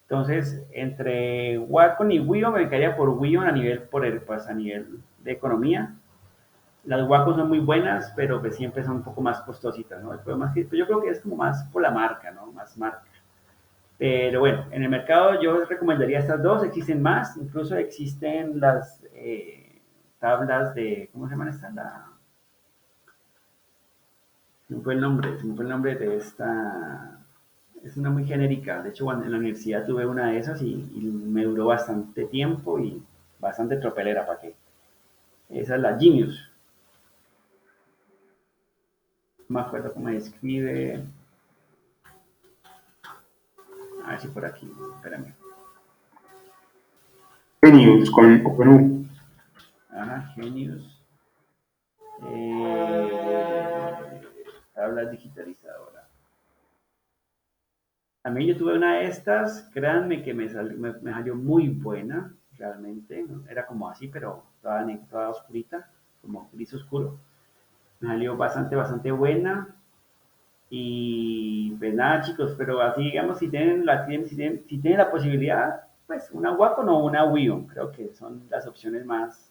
Entonces, entre Wacom y Wion me quedaría por Wion pues, a nivel de economía. Las Wacom son muy buenas, pero pues siempre son un poco más costositas, ¿no? El problema es que pues, yo creo que es como más por la marca, ¿no? Más marca. Pero bueno, en el mercado yo recomendaría estas dos, existen más, incluso existen las tablas de, ¿cómo se llaman estas? Se me fue el nombre de esta, es una muy genérica, de hecho cuando en la universidad tuve una de esas y me duró bastante tiempo y bastante tropelera, ¿para qué? Esa es la Genius, no me acuerdo cómo se escribe, a ver si por aquí, espérame. Genius con U. Ajá, Genius. Eh, tablas digitalizadoras. A mí yo tuve una de estas, créanme que me salió muy buena, realmente. ¿No? Era como así, pero toda oscurita, como gris oscuro. Me salió bastante buena. Y pues nada, chicos, pero así digamos, si tienen la posibilidad, pues una Wacom o una Wii U, creo que son las opciones más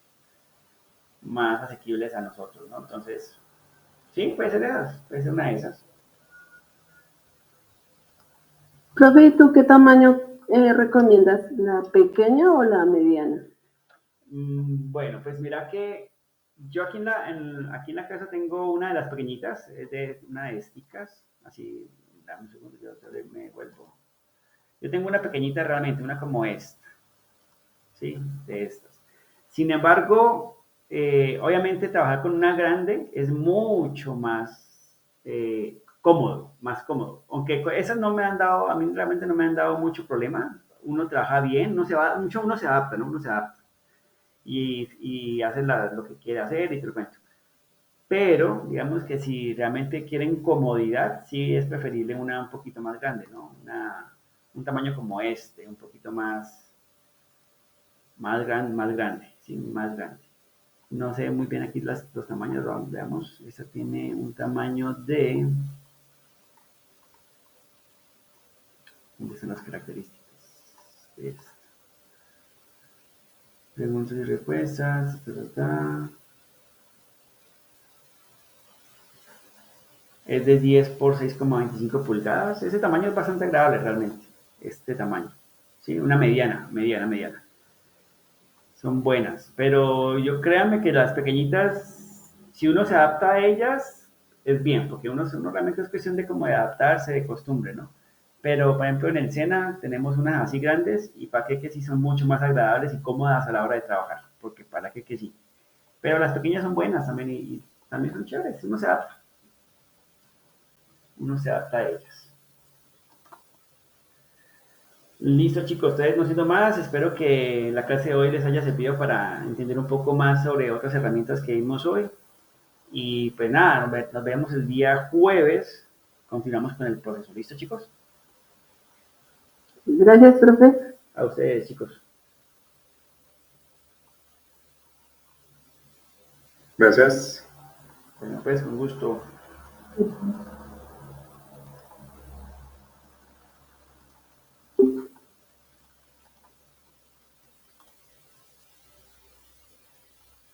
asequibles a nosotros, ¿no? Entonces, sí, puede ser una de esas. Profe, ¿y tú qué tamaño recomiendas? ¿La pequeña o la mediana? Bueno, pues mira que yo aquí en la casa tengo una de las pequeñitas, una de esticas, así, dame un segundo, me vuelvo. Yo tengo una pequeñita realmente, una como esta, ¿sí? De estas. Sin embargo, obviamente trabajar con una grande es mucho más cómodo, más cómodo. Aunque esas no me han dado, a mí realmente no me han dado mucho problema. Uno trabaja bien, uno se adapta, ¿no? Uno se adapta y hace lo que quiere hacer y te lo cuento. Pero, digamos que si realmente quieren comodidad, sí es preferible una un poquito más grande, ¿no? Un tamaño como este, un poquito más grande, sí, más grande. No sé muy bien aquí los tamaños, veamos. Esta tiene un tamaño de... ¿Dónde están las características? Esta. Preguntas y respuestas. Es de 10 por 6,25 pulgadas. Ese tamaño es bastante agradable realmente. Este tamaño. Sí, una mediana. Son buenas. Pero yo créanme que las pequeñitas, si uno se adapta a ellas, es bien, porque uno realmente es cuestión de como de adaptarse, de costumbre, ¿no? Pero, por ejemplo, en el Sena tenemos unas así grandes y para qué que sí son mucho más agradables y cómodas a la hora de trabajar, porque para qué que sí. Pero las pequeñas son buenas también y también son chéveres, uno se adapta a ellas. Listo, chicos, ustedes no siendo más, espero que la clase de hoy les haya servido para entender un poco más sobre otras herramientas que vimos hoy. Y pues nada, nos vemos el día jueves. Continuamos con el proceso. ¿Listo, chicos? Gracias, profe. A ustedes, chicos. Gracias. Bueno, pues con gusto.